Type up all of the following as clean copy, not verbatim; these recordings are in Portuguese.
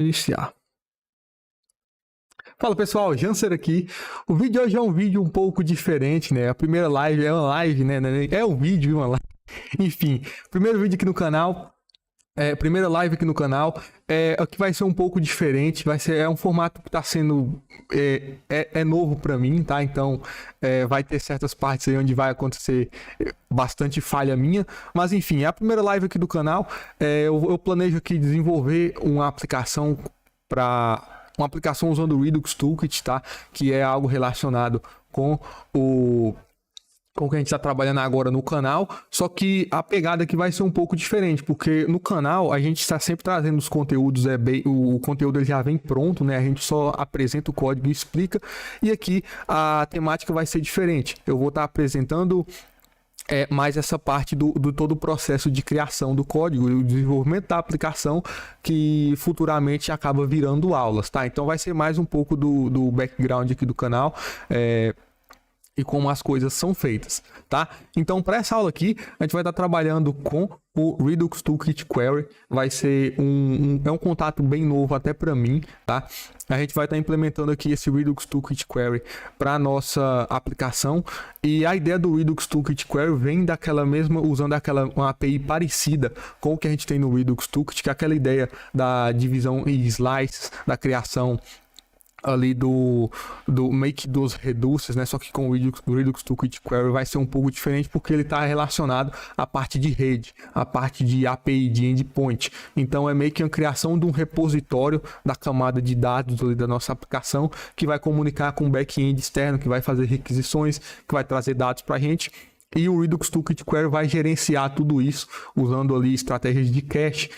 Iniciar. Fala pessoal, Janser aqui. O vídeo de hoje é um vídeo um pouco diferente, né? A primeira live é uma live, né? É um vídeo e uma live. Enfim, primeiro vídeo aqui no canal. Primeira live aqui no canal. O que vai ser um pouco diferente. É um formato que está sendo novo para mim, tá? Então vai ter certas partes aí onde vai acontecer bastante falha minha. Mas enfim, é a primeira live aqui do canal. Eu planejo aqui desenvolver uma aplicação usando o Redux Toolkit, tá? Que é algo relacionado com o que a gente está trabalhando agora no canal, só que a pegada aqui vai ser um pouco diferente, porque no canal a gente está sempre trazendo os conteúdos, o conteúdo ele já vem pronto, né? A gente só apresenta o código e explica, e aqui a temática vai ser diferente. Eu vou estar apresentando mais essa parte do todo o processo de criação do código e o desenvolvimento da aplicação, que futuramente acaba virando aulas, tá? Então vai ser mais um pouco do background aqui do canal, e como as coisas são feitas, tá? Então, para essa aula aqui, a gente vai estar trabalhando com o Redux Toolkit Query. Vai ser um contato bem novo até para mim, tá? A gente vai estar implementando aqui esse Redux Toolkit Query para nossa aplicação, e a ideia do Redux Toolkit Query vem usando uma API parecida com o que a gente tem no Redux Toolkit, que é aquela ideia da divisão em slices, da criação ali do make dos reduces, né? Só que com o Redux Toolkit Query vai ser um pouco diferente, porque ele está relacionado à parte de rede, à parte de API, de endpoint. Então é meio que a criação de um repositório da camada de dados ali da nossa aplicação, que vai comunicar com o back-end externo, que vai fazer requisições, que vai trazer dados para a gente. E o Redux Toolkit Query vai gerenciar tudo isso, usando ali estratégias de cache,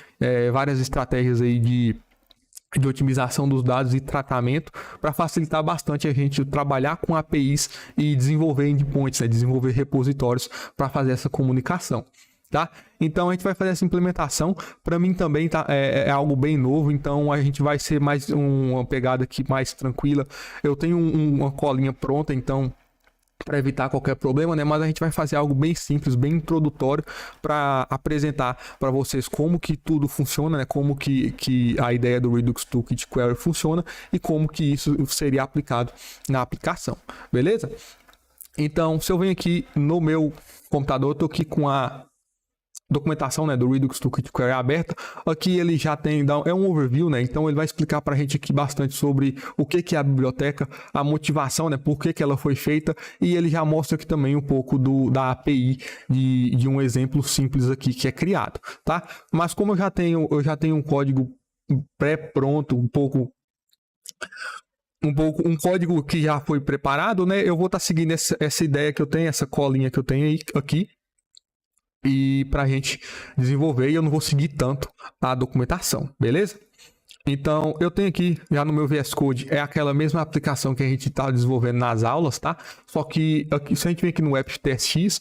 várias estratégias aí de otimização dos dados e tratamento, para facilitar bastante a gente trabalhar com APIs e desenvolver endpoints, né? Desenvolver repositórios para fazer essa comunicação, tá? Então a gente vai fazer essa implementação. Para mim também é algo bem novo, então a gente vai ser mais uma pegada aqui mais tranquila. Eu tenho uma colinha pronta, então, para evitar qualquer problema, né? Mas a gente vai fazer algo bem simples, bem introdutório, para apresentar para vocês como que tudo funciona, né? Como que a ideia do Redux Toolkit Query funciona e como que isso seria aplicado na aplicação, beleza? Então, se eu venho aqui no meu computador, eu tô aqui com a documentação, né, do Redux Toolkit Query aberta. Aqui ele já tem, é um overview, né? Então ele vai explicar para a gente aqui bastante sobre o que é a biblioteca, a motivação, né, por que ela foi feita, e ele já mostra aqui também um pouco da API, de um exemplo simples aqui que é criado, tá? Mas como eu já tenho um código pré-pronto, um código que já foi preparado, né? Eu vou estar seguindo essa ideia que eu tenho, essa colinha que eu tenho aqui, e para a gente desenvolver, e eu não vou seguir tanto a documentação, beleza? Então, eu tenho aqui, já no meu VS Code, é aquela mesma aplicação que a gente está desenvolvendo nas aulas, tá? Só que, se a gente vem aqui no app.txt,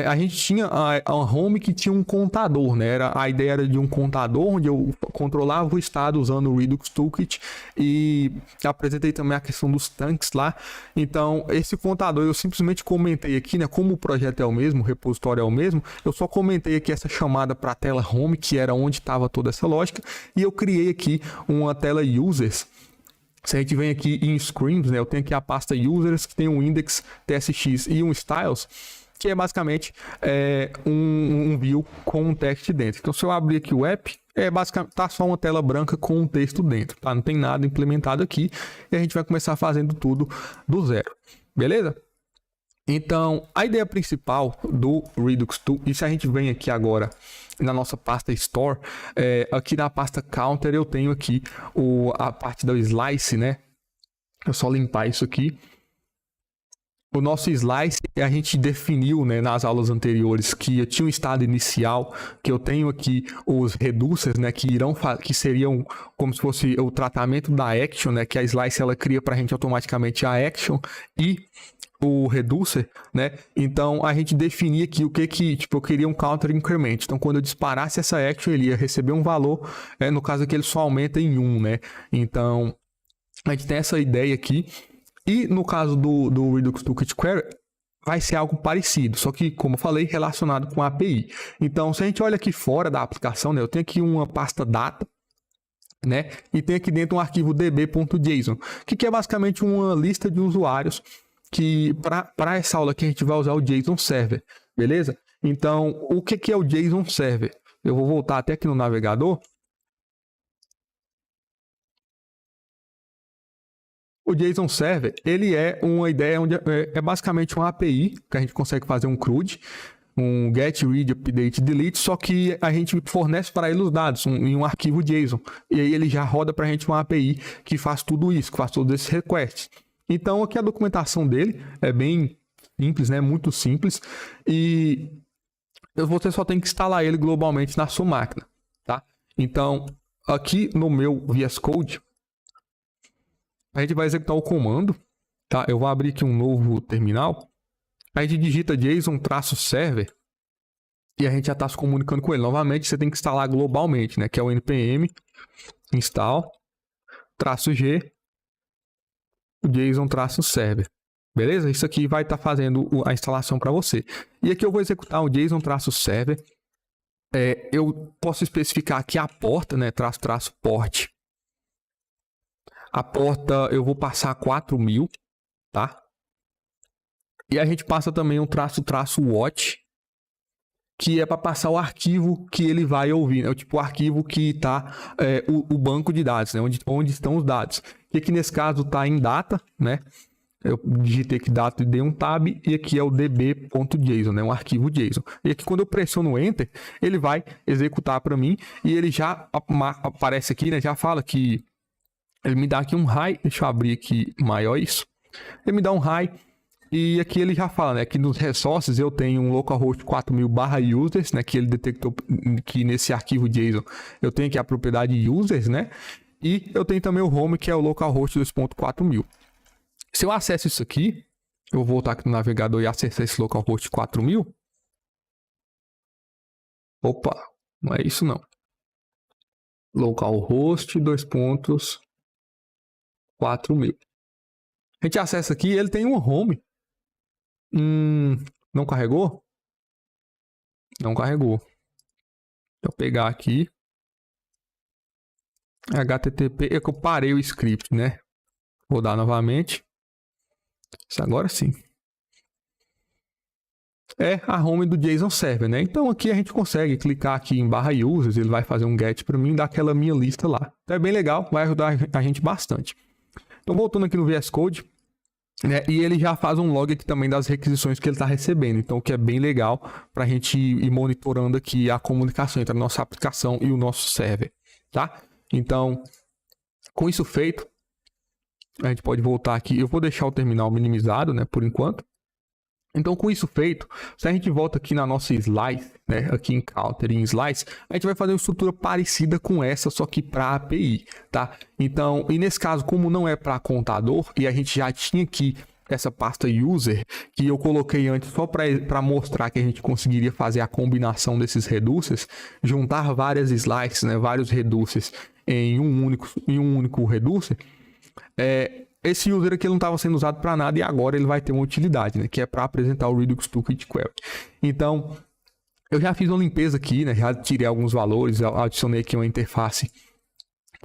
a gente tinha a home que tinha um contador, né? A ideia era de um contador onde eu controlava o estado usando o Redux Toolkit, e apresentei também a questão dos tanques lá. Então, esse contador eu simplesmente comentei aqui, né? Como o projeto é o mesmo, o repositório é o mesmo, eu só comentei aqui essa chamada para a tela home, que era onde estava toda essa lógica, e eu criei aqui uma tela users. Se a gente vem aqui em screens, né? Eu tenho aqui a pasta users, que tem um index txt e um styles, que é basicamente um view com um text dentro. Então, se eu abrir aqui o app, basicamente tá só uma tela branca com um texto dentro, tá? Não tem nada implementado aqui, e a gente vai começar fazendo tudo do zero, beleza? Então, a ideia principal do Redux Tool, e se a gente vem aqui agora na nossa pasta Store, aqui na pasta Counter eu tenho aqui a parte do Slice, né? É só limpar isso aqui. O nosso slice, a gente definiu, né, nas aulas anteriores, que tinha um estado inicial, que eu tenho aqui os reducers, né, que seriam como se fosse o tratamento da action, né, que a slice ela cria para a gente automaticamente a action e o reducer, né? Então a gente definia aqui tipo, eu queria um counter increment. Então quando eu disparasse essa action, ele ia receber um valor, no caso aqui ele só aumenta em 1, né? Então a gente tem essa ideia aqui. E no caso do Redux Toolkit Query, vai ser algo parecido, só que, como eu falei, relacionado com a API. Então, se a gente olha aqui fora da aplicação, né, eu tenho aqui uma pasta data, né? E tem aqui dentro um arquivo db.json, que é basicamente uma lista de usuários que para essa aula aqui a gente vai usar o JSON Server, beleza? Então, o que é o JSON Server? Eu vou voltar até aqui no navegador. O JSON Server, ele é uma ideia onde é basicamente uma API que a gente consegue fazer um CRUD, um get, read, update, delete, só que a gente fornece para ele os dados em um arquivo JSON. E aí ele já roda para a gente uma API que faz tudo isso, que faz todos esses requests. Então aqui a documentação dele é bem simples, né? Muito simples. E você só tem que instalar ele globalmente na sua máquina, tá? Então aqui no meu VS Code, a gente vai executar o comando, tá? Eu vou abrir aqui um novo terminal. A gente digita JSON-server e a gente já está se comunicando com ele. Novamente, você tem que instalar globalmente, né? Que é o npm install-g JSON-server. Beleza? Isso aqui vai estar fazendo a instalação para você. E aqui eu vou executar o JSON-server. Eu posso especificar aqui a porta, né? --port. A porta eu vou passar 4000, tá? E a gente passa também um --watch, que é para passar o arquivo que ele vai ouvir, né? Tipo o arquivo que está o banco de dados, né? Onde estão os dados. E aqui nesse caso está em data, né? Eu digitei aqui data e dei um tab, e aqui é o db.json, né? Um arquivo JSON. E aqui quando eu pressiono Enter, ele vai executar para mim, e ele já aparece aqui, né? Já fala que ele me dá aqui um high, deixa eu abrir aqui maior isso. Ele me dá um high, e aqui ele já fala, né, que nos resources eu tenho um localhost 4000/users, né, que ele detectou que nesse arquivo JSON eu tenho aqui a propriedade users, né, e eu tenho também o home, que é o localhost 2.4000. Se eu acesso isso aqui, eu vou voltar aqui no navegador e acessar esse localhost 4000. Opa, não é isso não. Localhost 2.4000. A gente acessa aqui, ele tem um home. Não carregou? Não carregou. Deixa eu pegar aqui. HTTP. É que eu parei o script, né? Vou dar novamente. Isso agora sim. É a home do JSON Server, né? Então aqui a gente consegue clicar aqui em /users. Ele vai fazer um get para mim, dar aquela minha lista lá. Então é bem legal, vai ajudar a gente bastante. Então voltando aqui no VS Code. E ele já faz um log aqui também das requisições que ele está recebendo. Então, o que é bem legal para a gente ir monitorando aqui a comunicação entre a nossa aplicação e o nosso server, tá? Então, com isso feito, a gente pode voltar aqui. Eu vou deixar o terminal minimizado, né, por enquanto. Então, com isso feito, se a gente volta aqui na nossa slice, né, aqui em Counter e em slice, a gente vai fazer uma estrutura parecida com essa, só que para API, tá? Então, e nesse caso, como não é para contador, e a gente já tinha aqui essa pasta user, que eu coloquei antes só para mostrar que a gente conseguiria fazer a combinação desses reducers, juntar várias slices, né, vários reducers em um único reducer, esse user aqui não estava sendo usado para nada, e agora ele vai ter uma utilidade, né? Que é para apresentar o Redux Toolkit Query. Então, eu já fiz uma limpeza aqui, né? Já tirei alguns valores, adicionei aqui uma interface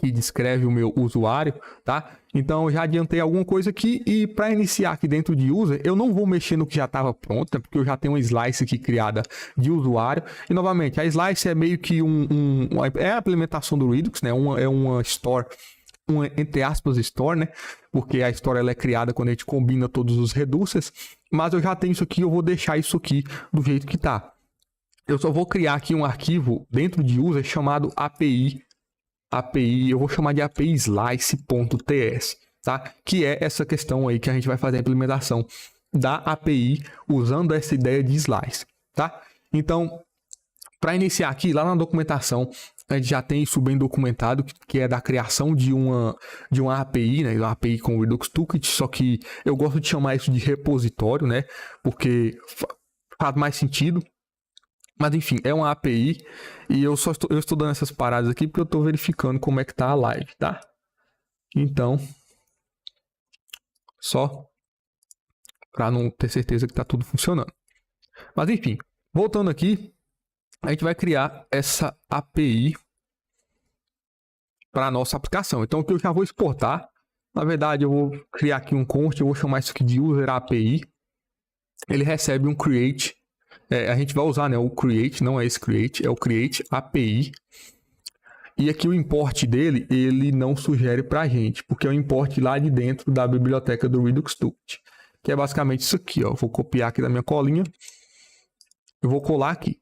que descreve o meu usuário, tá? Então, eu já adiantei alguma coisa aqui, e para iniciar aqui dentro de user, eu não vou mexer no que já estava pronto, né? Porque eu já tenho uma slice aqui criada de usuário. E, novamente, a slice é meio que é a implementação do Redux, né? É uma store, entre aspas, store, né? Porque a store ela é criada quando a gente combina todos os reducers, mas eu já tenho isso aqui, eu vou deixar isso aqui do jeito que tá. Eu só vou criar aqui um arquivo dentro de user chamado API, eu vou chamar de API slice.ts, tá? Que é essa questão aí que a gente vai fazer a implementação da API usando essa ideia de slice, tá? Então, para iniciar aqui, lá na documentação, a gente já tem isso bem documentado, que é da criação de uma API, né? Uma API com o Redux Toolkit, só que eu gosto de chamar isso de repositório, né? Porque faz mais sentido. Mas enfim, é uma API, e eu estou dando essas paradas aqui porque eu estou verificando como é que tá a live, tá? Então, só para não ter certeza que tá tudo funcionando. Mas enfim, voltando aqui, a gente vai criar essa API para a nossa aplicação. Então, aqui eu já vou exportar. Na verdade, eu vou criar aqui um const, eu vou chamar isso aqui de user API. Ele recebe um create. A gente vai usar, né, o create, não é esse create, é o create API. E aqui o import dele, ele não sugere para a gente, porque é o import lá de dentro da biblioteca do Redux Toolkit, que é basicamente isso aqui, ó. Eu vou copiar aqui da minha colinha, eu vou colar aqui.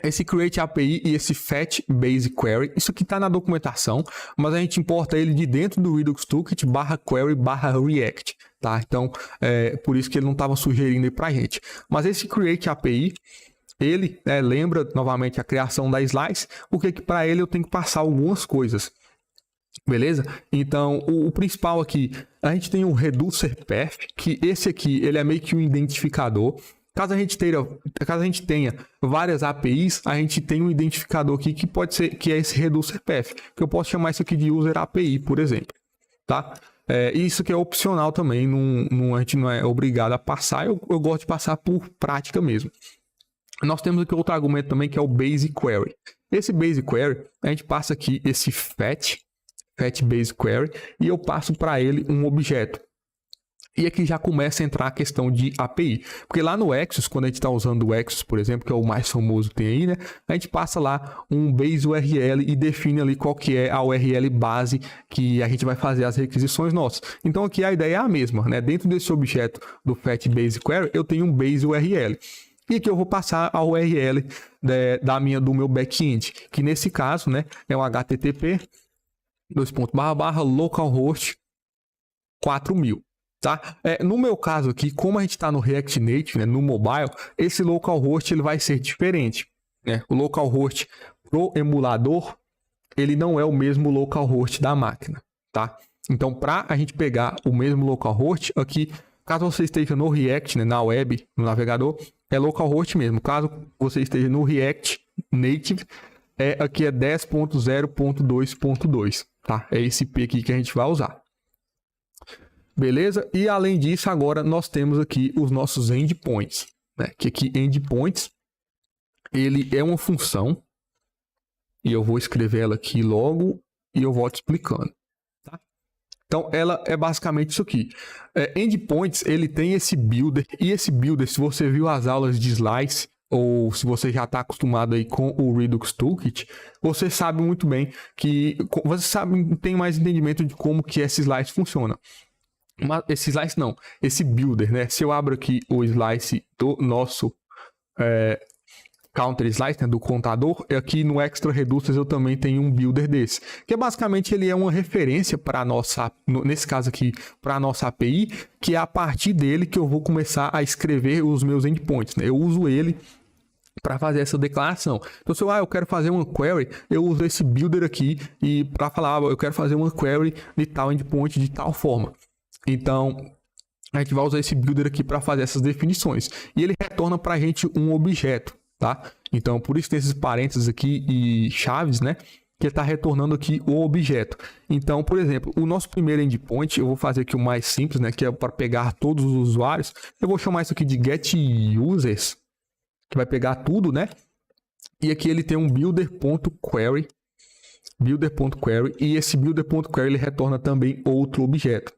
Esse create API e esse fetch base query, isso aqui está na documentação, mas a gente importa ele de dentro do Redux Toolkit /query/react, tá? Então, por isso que ele não estava sugerindo aí para a gente. Mas esse create API, ele lembra novamente a criação da slice, porque que para ele eu tenho que passar algumas coisas, beleza? Então, o principal aqui, a gente tem um reducer path, que esse aqui ele é meio que um identificador. Caso a gente tenha várias APIs, a gente tem um identificador aqui que pode ser, que é esse reducer path, que eu posso chamar isso aqui de user API, por exemplo, tá? Isso que é opcional também, a gente não é obrigado a passar, eu gosto de passar por prática mesmo. Nós temos aqui outro argumento também, que é o base query. Esse base query, a gente passa aqui esse fetch base query, e eu passo para ele um objeto. E aqui já começa a entrar a questão de API. Porque lá no Exos, quando a gente está usando o Exos, por exemplo, que é o mais famoso que tem aí, né? A gente passa lá um base URL e define ali qual que é a URL base que a gente vai fazer as requisições nossas. Então aqui a ideia é a mesma, né? Dentro desse objeto do fetch base query, eu tenho um base URL. E aqui eu vou passar a URL do meu back-end, que nesse caso, né, é um http //localhost 4000. Tá? No meu caso aqui, como a gente está no React Native, né, no mobile, esse localhost ele vai ser diferente, né? O localhost pro emulador, ele não é o mesmo localhost da máquina, tá? Então, para a gente pegar o mesmo localhost aqui, caso você esteja no React, né, na web, no navegador, é localhost mesmo. Caso você esteja no React Native, aqui é 10.0.2.2, tá? É esse IP aqui que a gente vai usar. Beleza? E além disso, agora nós temos aqui os nossos endpoints, né? Que aqui endpoints, ele é uma função, e eu vou escrever ela aqui logo e eu volto explicando, tá? Então, ela é basicamente isso aqui. Endpoints, ele tem esse builder, e esse builder, se você viu as aulas de Slice, ou se você já está acostumado aí com o Redux Toolkit, você sabe muito bem que... tem mais entendimento de como que esse Slice funciona. Mas esse Slice não, esse builder, né? Se eu abro aqui o Slice do nosso Counter Slice, né, do contador, aqui no Extra Reducers eu também tenho um builder desse, que basicamente ele é uma referência para a nossa, nesse caso aqui, para a nossa API, que é a partir dele que eu vou começar a escrever os meus endpoints, né? Eu uso ele para fazer essa declaração. Então, se eu quero fazer uma query, eu uso esse builder aqui e para falar, eu quero fazer uma query de tal endpoint de tal forma. Então, a gente vai usar esse builder aqui para fazer essas definições. E ele retorna para a gente um objeto, tá? Então, por isso tem esses parênteses aqui e chaves, né? Que está retornando aqui o objeto. Então, por exemplo, o nosso primeiro endpoint, eu vou fazer aqui o mais simples, né? Que é para pegar todos os usuários. Eu vou chamar isso aqui de getUsers, que vai pegar tudo, né? E aqui ele tem um builder.query. E esse builder.query ele retorna também outro objeto.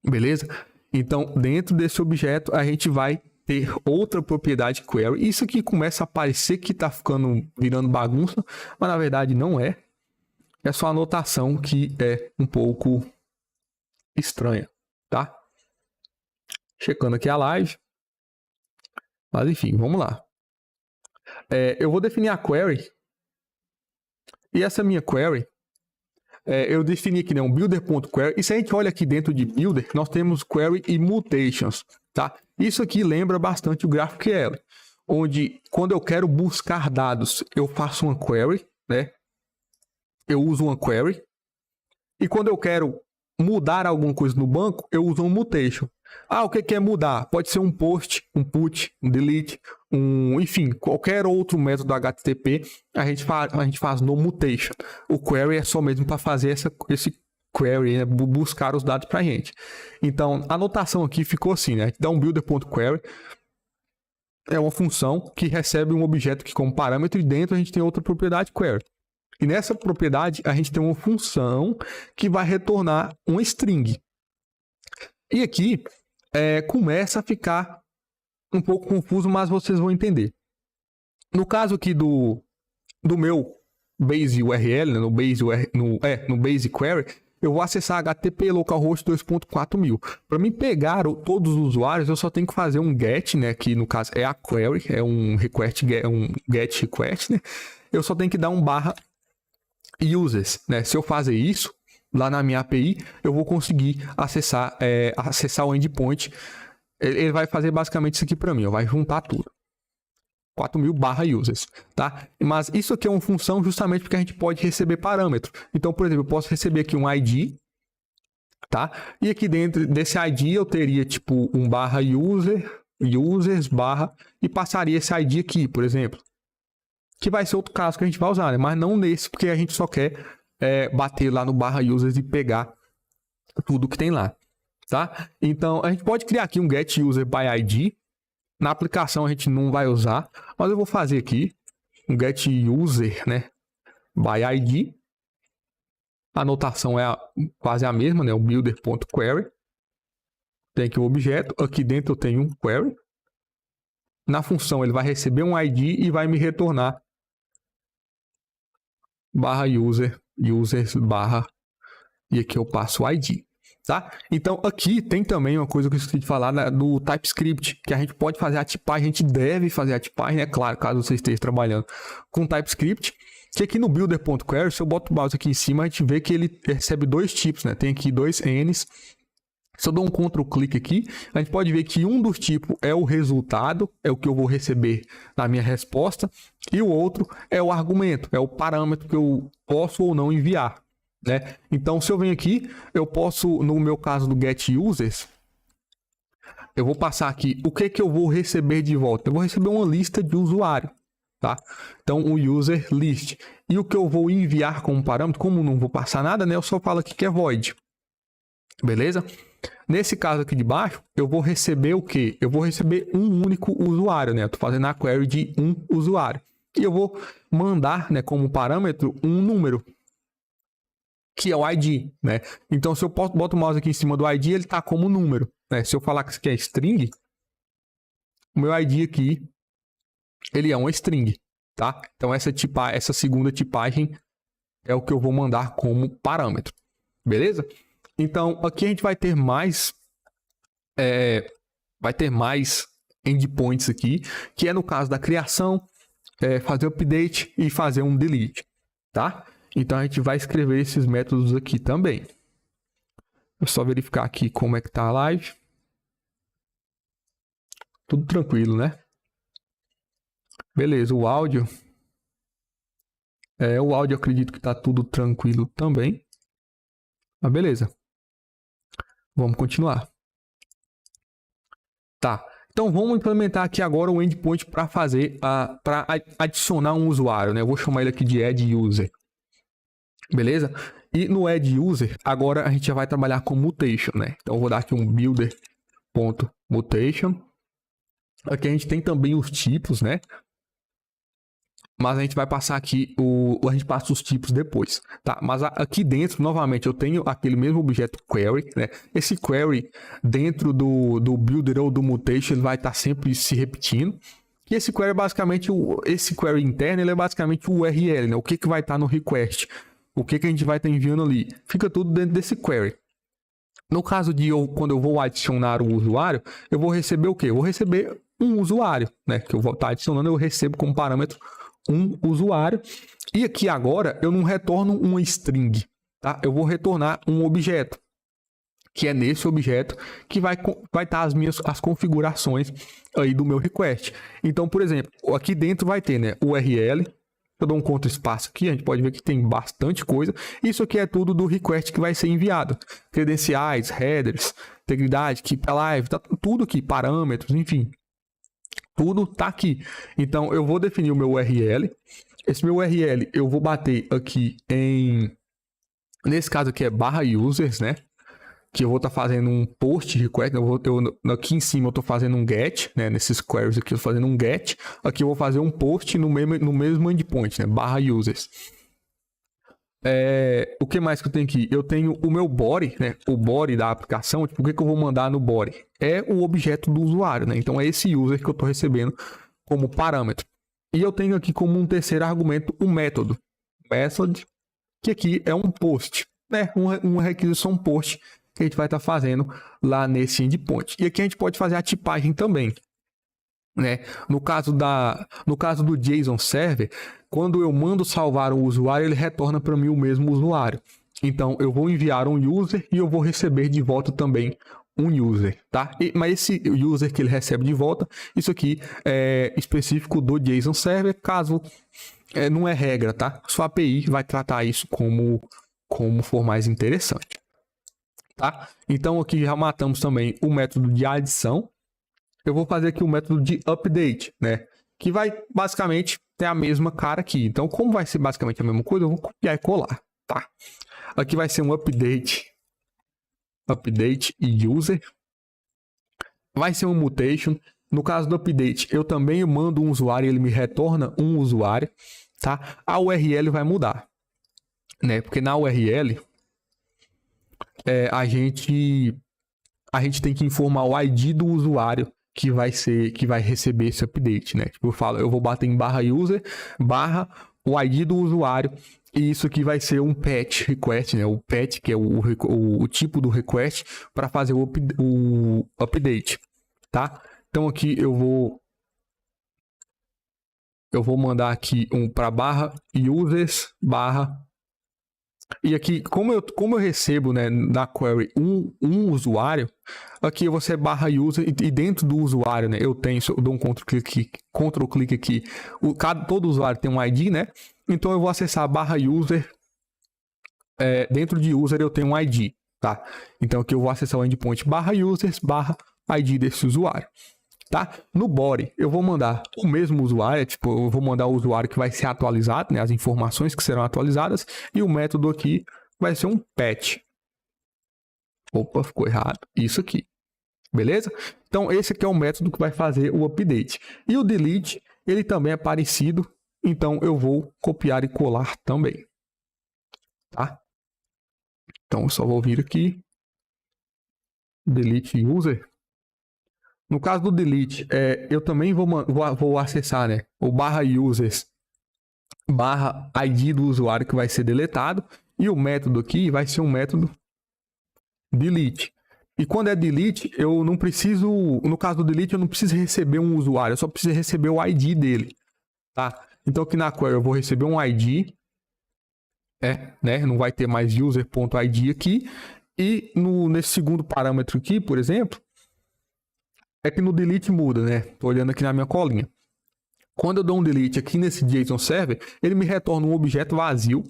Beleza? Então, dentro desse objeto, a gente vai ter outra propriedade query. Isso aqui começa a parecer que está virando bagunça, mas na verdade não é. É só a anotação que é um pouco estranha, tá? Checando aqui a live. Mas enfim, vamos lá. Eu vou definir a query. E essa minha query, eu defini aqui, né, um builder.query. E se a gente olha aqui dentro de builder, nós temos query e mutations, tá? Isso aqui lembra bastante o GraphQL, onde quando eu quero buscar dados, eu faço uma query, né? Eu uso uma query. E quando eu quero mudar alguma coisa no banco, eu uso um mutation. O que é mudar? Pode ser um post, um put, um delete, enfim, qualquer outro método HTTP, a gente faz no mutation. O query é só mesmo para fazer esse query, né? Buscar os dados para a gente. Então, a notação aqui ficou assim, né? A gente dá um builder.query, é uma função que recebe um objeto que como parâmetro e dentro a gente tem outra propriedade query. E nessa propriedade, a gente tem uma função que vai retornar uma string. E aqui começa a ficar um pouco confuso, mas vocês vão entender. No caso aqui do meu base URL, né, no base query, eu vou acessar HTTP localhost 2.4000. Para mim pegar todos os usuários, eu só tenho que fazer um get, né, que no caso é a query, é um get request, né? Eu só tenho que dar um /users, né? Se eu fazer isso lá na minha API, eu vou conseguir acessar o endpoint. Ele vai fazer basicamente isso aqui para mim, vai juntar tudo. 4.000/users, tá? Mas isso aqui é uma função justamente porque a gente pode receber parâmetro. Então, por exemplo, eu posso receber aqui um ID, tá? E aqui dentro desse ID eu teria tipo um /user, users, e passaria esse ID aqui, por exemplo. Que vai ser outro caso que a gente vai usar, né? Mas não nesse, porque a gente só quer bater lá no /users e pegar tudo que tem lá, tá? Então, a gente pode criar aqui um getUserById. Na aplicação a gente não vai usar, mas eu vou fazer aqui um getUser, né, byId. A anotação é quase a mesma, né, o builder.query. Tem aqui o objeto, aqui dentro eu tenho um query. Na função ele vai receber um ID e vai me retornar /user, users, e aqui eu passo o ID. Tá? Então, aqui tem também uma coisa que eu esqueci de falar do TypeScript, que a gente pode fazer a tipagem, a gente deve fazer a tipagem, né? Claro, caso você esteja trabalhando com TypeScript, que aqui no builder.query, se eu boto o mouse aqui em cima, a gente vê que ele recebe dois tipos, né? Tem aqui dois N's. Se eu dou um Ctrl clique aqui, a gente pode ver que um dos tipos é o resultado, é o que eu vou receber na minha resposta, e o outro é o argumento, é o parâmetro que eu posso ou não enviar. Né? Então, se eu venho aqui, eu posso, no meu caso do getUsers, eu vou passar aqui o que eu vou receber de volta. Eu vou receber uma lista de usuário, tá? Então, o user list. E o que eu vou enviar como parâmetro, como não vou passar nada, né? Eu só falo aqui que é void. Beleza? Nesse caso aqui de baixo, eu vou receber o quê? Eu vou receber um único usuário, né? Eu estou fazendo a query de um usuário. E eu vou mandar, né, como parâmetro um número, que é o ID, né? Então, se eu boto o mouse aqui em cima do ID, ele está como número, né? Se eu falar que isso aqui é string, o meu ID aqui, ele é uma string, tá? Então, essa segunda tipagem é o que eu vou mandar como parâmetro, beleza? Então, aqui a gente vai ter mais endpoints aqui, que é no caso da criação, fazer update e fazer um delete, tá? Então, a gente vai escrever esses métodos aqui também. Vou só verificar aqui como é que tá a live. Tudo tranquilo, né? Beleza, o áudio. O áudio eu acredito que tá tudo tranquilo também. Mas beleza. Vamos continuar. Tá. Então, vamos implementar aqui agora o endpoint para para adicionar um usuário, né? Eu vou chamar ele aqui de add user. Beleza? E no add user, agora a gente já vai trabalhar com mutation, né? Então, eu vou dar aqui um builder.mutation. Aqui a gente tem também os tipos, né? Mas a gente vai passar aqui, a gente passa os tipos depois, tá? Mas aqui dentro, novamente, eu tenho aquele mesmo objeto query, né? Esse query dentro do builder ou do mutation, ele vai estar sempre se repetindo. E esse query é basicamente, esse query interno, ele é basicamente o URL, né? O que vai estar no request, o que a gente vai estar enviando ali. Fica tudo dentro desse query. No caso de quando eu vou adicionar um usuário, eu vou receber o quê? Eu vou receber um usuário, né? Que eu vou estar adicionando, eu recebo como parâmetro um usuário. E aqui agora eu não retorno uma string, tá? Eu vou retornar um objeto, que é nesse objeto que vai estar as configurações aí do meu request. Então, por exemplo, aqui dentro vai ter, né, URL. Eu dou um contra espaço aqui, a gente pode ver que tem bastante coisa. Isso aqui é tudo do request que vai ser enviado. Credenciais, headers, integridade, keep alive, tá tudo aqui, parâmetros, enfim. Tudo tá aqui. Então, eu vou definir o meu URL. Esse meu URL eu vou bater aqui nesse caso aqui é /users, né? Que eu vou estar fazendo um post request. Aqui em cima eu estou fazendo um get, né? Nesses queries aqui eu estou fazendo um get. Aqui eu vou fazer um post no mesmo endpoint, né? /users. O que mais que eu tenho aqui? Eu tenho o meu body, né? O body da aplicação. Tipo, o que eu vou mandar no body? É o objeto do usuário, né? Então é esse user que eu estou recebendo como parâmetro. E eu tenho aqui como um terceiro argumento o método. Method, que aqui é um post, né? Uma requisição post que a gente vai estar fazendo lá nesse endpoint. E aqui a gente pode fazer a tipagem também, né? No caso do JSON Server, quando eu mando salvar um usuário, ele retorna para mim o mesmo usuário. Então, eu vou enviar um user e eu vou receber de volta também um user, tá? Mas esse user que ele recebe de volta, isso aqui é específico do JSON Server, caso não é regra, tá? Sua API vai tratar isso como for mais interessante, tá? Então, aqui já matamos também o método de adição. Eu vou fazer aqui o método de update, né? Que vai basicamente ter a mesma cara aqui. Então, como vai ser basicamente a mesma coisa, eu vou copiar e colar, tá? Aqui vai ser um update e user. Vai ser um mutation. No caso do update, eu também mando um usuário e ele me retorna um usuário, tá? A URL vai mudar, né? Porque na URL a gente tem que informar o ID do usuário que vai receber esse update, né? Tipo, eu vou bater em /user, o ID do usuário, e isso aqui vai ser um patch request, né? O patch, que é o tipo do request para fazer o update, tá? Então aqui eu vou mandar aqui para /users e aqui, como eu recebo, né, na query um usuário, aqui eu vou ser /user e dentro do usuário, né, eu dou um Ctrl clique aqui, todo usuário tem um ID, né? Então eu vou acessar /user, dentro de user eu tenho um ID, tá? Então aqui eu vou acessar o endpoint /users /ID desse usuário, tá? No body eu vou mandar o mesmo usuário, tipo, eu vou mandar o usuário que vai ser atualizado, né, as informações que serão atualizadas, e o método aqui vai ser um patch. Opa, ficou errado. Isso aqui. Beleza? Então esse aqui é o método que vai fazer o update. E o delete, ele também é parecido, então eu vou copiar e colar também. Tá? Então eu só vou vir aqui, delete user. No caso do delete, eu também vou acessar, né, o /users /id do usuário que vai ser deletado, e o método aqui vai ser um método delete. E quando é delete, eu não preciso, no caso do delete, eu não preciso receber um usuário, eu só preciso receber o ID dele, tá? Então aqui na query eu vou receber um ID, né, não vai ter mais user.id aqui, e nesse segundo parâmetro aqui, por exemplo, é que no delete muda, né? Tô olhando aqui na minha colinha. Quando eu dou um delete aqui nesse JSON Server, ele me retorna um objeto vazio,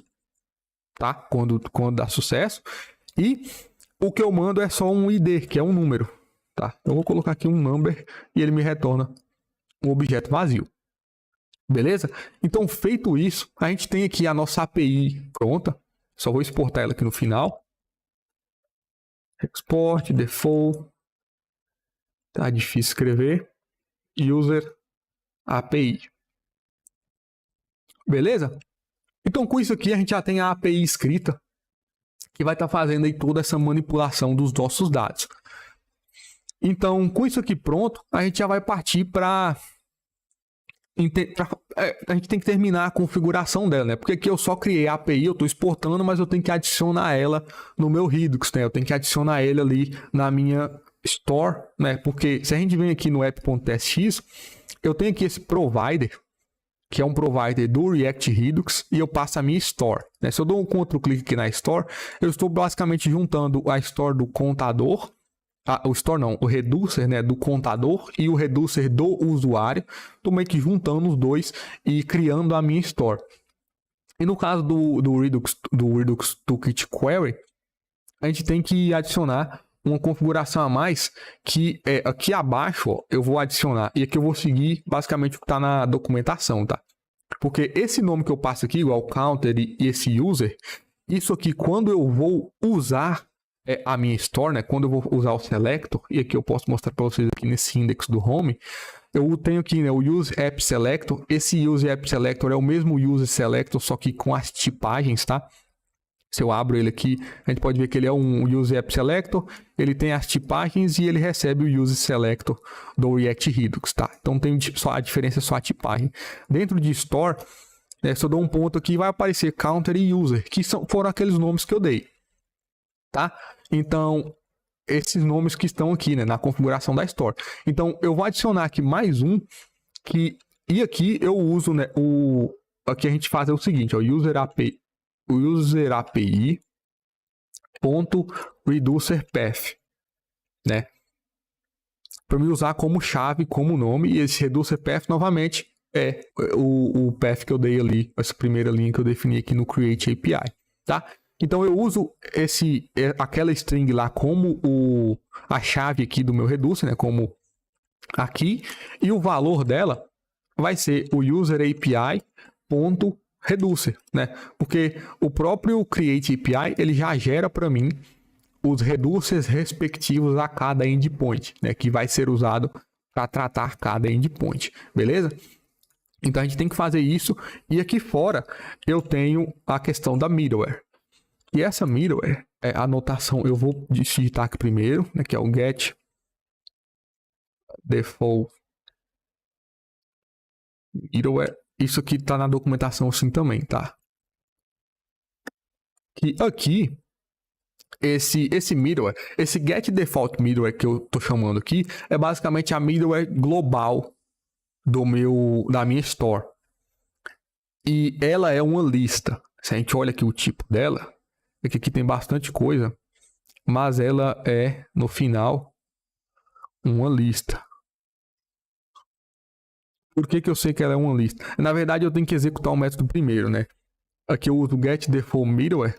tá? Quando dá sucesso. E o que eu mando é só um ID, que é um número, tá? Eu vou colocar aqui um number e ele me retorna um objeto vazio. Beleza? Então, feito isso, a gente tem aqui a nossa API pronta. Só vou exportar ela aqui no final. Export, default. Tá difícil escrever. User API. Beleza? Então, com isso aqui, a gente já tem a API escrita, que vai estar fazendo aí toda essa manipulação dos nossos dados. Então, com isso aqui pronto, a gente já vai partir para... A gente tem que terminar a configuração dela, né? Porque aqui eu só criei a API, eu estou exportando, mas eu tenho que adicionar ela no meu Redux, né? Eu tenho que adicionar ele ali na minha store, né? Porque se a gente vem aqui no app.txt, eu tenho aqui esse provider, que é um provider do React Redux, e eu passo a minha store, né? Se eu dou um Ctrl-clique aqui na store, eu estou basicamente juntando a store do contador, o store não, o reducer, né, do contador e o reducer do usuário. Estou meio que juntando os dois e criando a minha store. E no caso do Redux Toolkit Query, a gente tem que adicionar uma configuração a mais, que é aqui abaixo, ó, eu vou adicionar, e aqui eu vou seguir basicamente o que está na documentação, tá? Porque esse nome que eu passo aqui, igual counter e esse user, isso aqui, quando eu vou usar a minha store, né? Quando eu vou usar o selector, e aqui eu posso mostrar para vocês aqui nesse index do home, eu tenho aqui, né, o use app selector. Esse use app selector é o mesmo use selector, só que com as tipagens, tá? Se eu abro ele aqui, a gente pode ver que ele é um Use App Selector, ele tem as tipagens e ele recebe o Use Selector do React Redux, tá? Então tem só a diferença, só a tipagem. Dentro de Store, se eu dou um ponto aqui, vai aparecer Counter e User, que foram aqueles nomes que eu dei, tá? Então, esses nomes que estão aqui, né, na configuração da Store. Então, eu vou adicionar aqui mais um, e aqui eu uso, né, aqui a gente faz o seguinte, ó, User API ponto reducer path, né? Para me usar como chave, como nome, e esse reducer path novamente é o path que eu dei ali, essa primeira linha que eu defini aqui no create API, tá? Então eu uso aquela string lá como a chave aqui do meu reducer, né? Como aqui, e o valor dela vai ser o user API ponto reducer, né? Porque o próprio create API ele já gera para mim os reducers respectivos a cada endpoint, né? Que vai ser usado para tratar cada endpoint, beleza? Então a gente tem que fazer isso, e aqui fora eu tenho a questão da middleware. E essa middleware, a anotação, eu vou digitar aqui primeiro, né, que é o get default middleware. Isso aqui está na documentação assim também, tá? E aqui, esse middleware, esse get default middleware que eu tô chamando aqui, é basicamente a middleware global da minha store. E ela é uma lista. Se a gente olha aqui o tipo dela, é que aqui tem bastante coisa, mas ela é, no final, uma lista. Por que eu sei que ela é uma lista? Na verdade, eu tenho que executar o método primeiro, né? Aqui eu uso o get default middleware,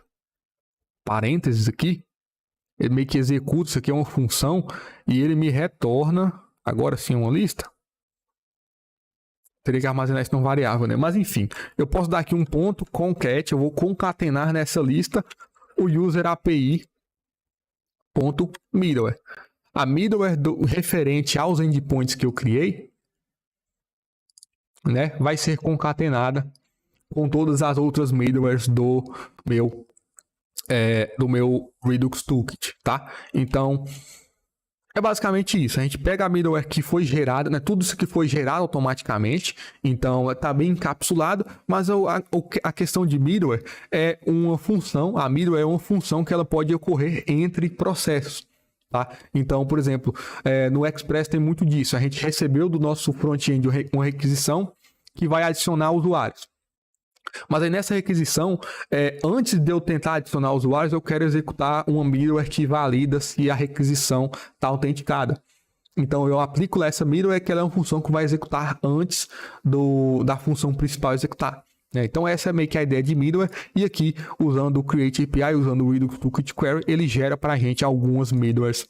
parênteses aqui, ele meio que executa, isso aqui é uma função, e ele me retorna, agora sim, uma lista. Teria que armazenar isso numa variável, né? Mas enfim, eu posso dar aqui um ponto, concat, eu vou concatenar nessa lista o user API ponto middleware. A middleware referente aos endpoints que eu criei, né, vai ser concatenada com todas as outras middlewares do meu Redux Toolkit, tá? Então, é basicamente isso. A gente pega a middleware que foi gerada, né? Tudo isso que foi gerado automaticamente, então está bem encapsulado, mas a questão de middleware é uma função, a middleware é uma função que ela pode ocorrer entre processos. Tá? Então, por exemplo, no Express tem muito disso. A gente recebeu do nosso front-end uma requisição que vai adicionar usuários. Mas aí nessa requisição, antes de eu tentar adicionar usuários, eu quero executar uma middleware que valida se a requisição está autenticada. Então eu aplico essa middleware, que ela é uma função que vai executar antes da função principal executar. Então essa é meio que a ideia de middleware, e aqui usando o Create API, usando o Redux Toolkit Query, ele gera para a gente algumas middlewares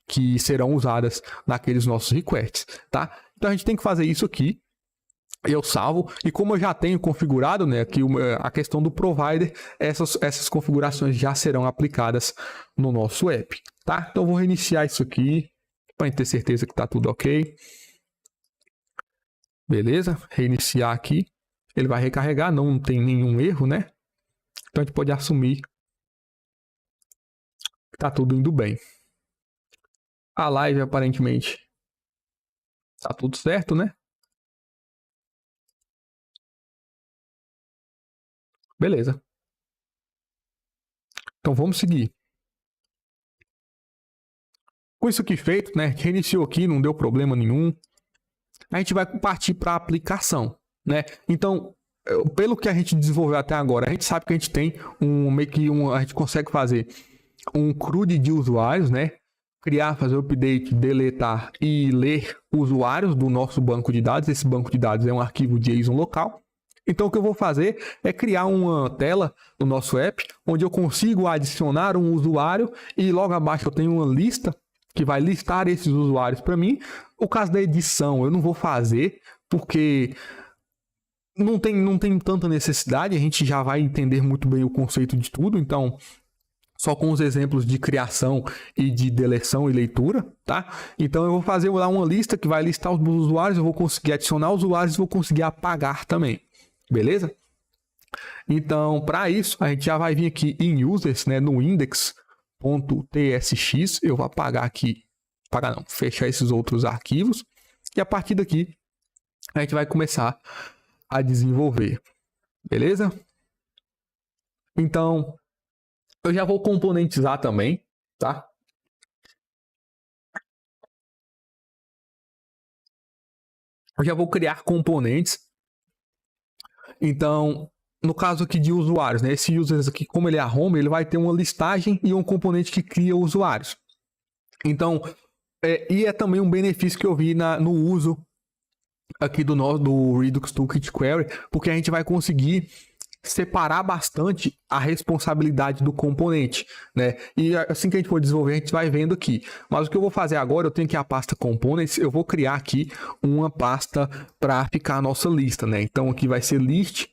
que serão usadas naqueles nossos requests, tá? Então a gente tem que fazer isso aqui, eu salvo, e como eu já tenho configurado, né, aqui a questão do provider, essas configurações já serão aplicadas no nosso app, tá? Então eu vou reiniciar isso aqui, para ter certeza que está tudo ok. Beleza? Reiniciar aqui. Ele vai recarregar, não tem nenhum erro, né? Então a gente pode assumir que está tudo indo bem. A live aparentemente está tudo certo, né? Beleza. Então vamos seguir. Com isso aqui feito, né? Reiniciou aqui, não deu problema nenhum. A gente vai partir para a aplicação, né? Então, pelo que a gente desenvolveu até agora, a gente sabe que a gente tem a gente consegue fazer um CRUD de usuários, né? Criar, fazer o update, deletar e ler usuários do nosso banco de dados. Esse banco de dados é um arquivo JSON local. Então, o que eu vou fazer é criar uma tela no nosso app, onde eu consigo adicionar um usuário e logo abaixo eu tenho uma lista que vai listar esses usuários para mim. O caso da edição eu não vou fazer, porque não tem tanta necessidade, a gente já vai entender muito bem o conceito de tudo, então só com os exemplos de criação e de deleção e leitura, tá? Então eu vou fazer lá uma lista que vai listar os meus usuários, eu vou conseguir adicionar usuários e vou conseguir apagar também, beleza? Então, para isso, a gente já vai vir aqui em users, né, no index.tsx, eu vou apagar aqui, fechar esses outros arquivos, e a partir daqui, a gente vai começar a desenvolver, beleza? Então, eu já vou componentizar também, tá? Eu já vou criar componentes. Então, no caso aqui de usuários, né? Esse users aqui, como ele é a home, ele vai ter uma listagem e um componente que cria usuários. Então, e é também um benefício que eu vi no uso aqui do Redux Toolkit Query, porque a gente vai conseguir separar bastante a responsabilidade do componente, né? E assim que a gente for desenvolver, a gente vai vendo aqui. Mas o que eu vou fazer agora, eu tenho aqui a pasta Components, eu vou criar aqui uma pasta para ficar a nossa lista, né? Então aqui vai ser list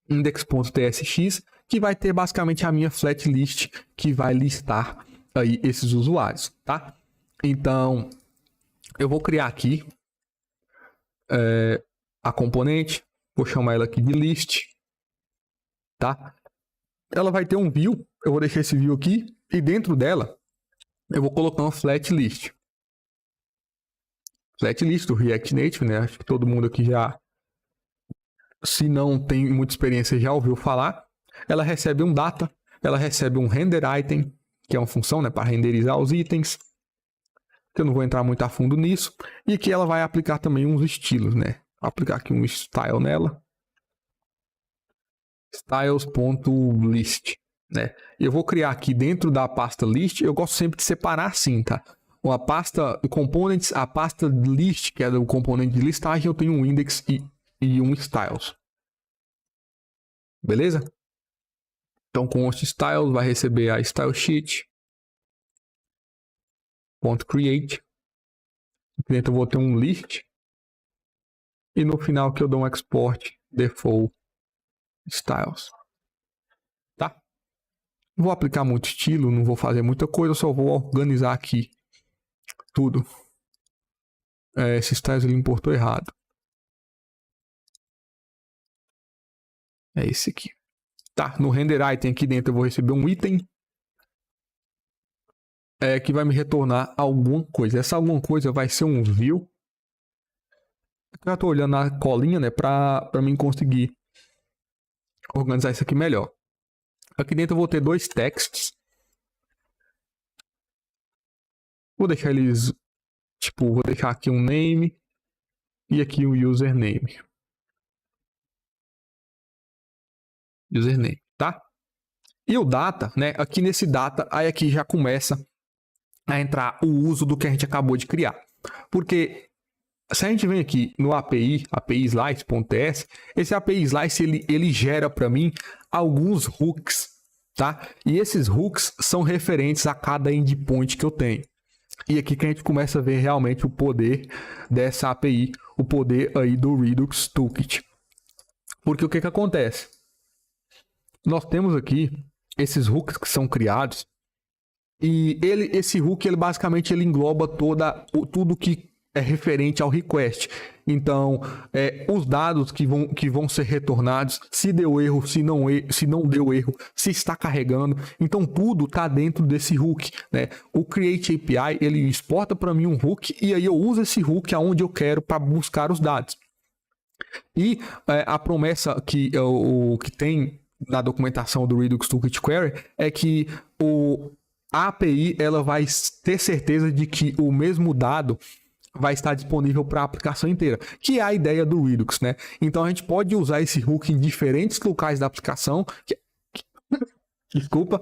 index.tsx, que vai ter basicamente a minha flat list que vai listar aí esses usuários, tá? Então eu vou criar aqui a componente, vou chamar ela aqui de list, tá? Ela vai ter um view, eu vou deixar esse view aqui, e dentro dela eu vou colocar uma flat list. Flat list do React Native, né? Acho que todo mundo aqui já, se não tem muita experiência, já ouviu falar. Ela recebe um data, ela recebe um render item, que é uma função, né, para renderizar os itens. Eu não vou entrar muito a fundo nisso. E que ela vai aplicar também uns estilos, né? Vou aplicar aqui um style nela. Styles.list, né? Eu vou criar aqui dentro da pasta list, eu gosto sempre de separar assim, tá? A pasta components, a pasta list, que é o componente de listagem, eu tenho um index e um styles. Beleza? Então, com o styles vai receber a style sheet .create. Dentro eu vou ter um list. E no final que eu dou um export default styles. Tá? Não vou aplicar muito estilo, não vou fazer muita coisa, eu só vou organizar aqui tudo. Esse styles ele importou errado. É esse aqui. Tá, no render item aqui dentro eu vou receber um item que vai me retornar alguma coisa. Essa alguma coisa vai ser um view. Eu já estou olhando na colinha, né, para mim conseguir organizar isso aqui melhor. Aqui dentro eu vou ter dois texts. Vou deixar eles, tipo, vou deixar aqui um name e aqui o username. Username, tá? E o data, né? Aqui nesse data, aí aqui já começa a entrar o uso do que a gente acabou de criar. Porque se a gente vem aqui no API slice.ts, esse API slice ele gera para mim alguns hooks, tá? E esses hooks são referentes a cada endpoint que eu tenho. E aqui que a gente começa a ver realmente o poder dessa API, o poder aí do Redux Toolkit. Porque o que acontece? Nós temos aqui esses hooks que são criados e esse hook ele basicamente ele engloba tudo que é referente ao request. Então, os dados que vão ser retornados, se deu erro, se não deu erro, se está carregando. Então, tudo está dentro desse hook, né? O Create API, ele exporta para mim um hook e aí eu uso esse hook aonde eu quero para buscar os dados. E a promessa que tem na documentação do Redux Toolkit Query é que a API ela vai ter certeza de que o mesmo dado vai estar disponível para a aplicação inteira, que é a ideia do Redux, né? Então a gente pode usar esse hook em diferentes locais da aplicação, desculpa,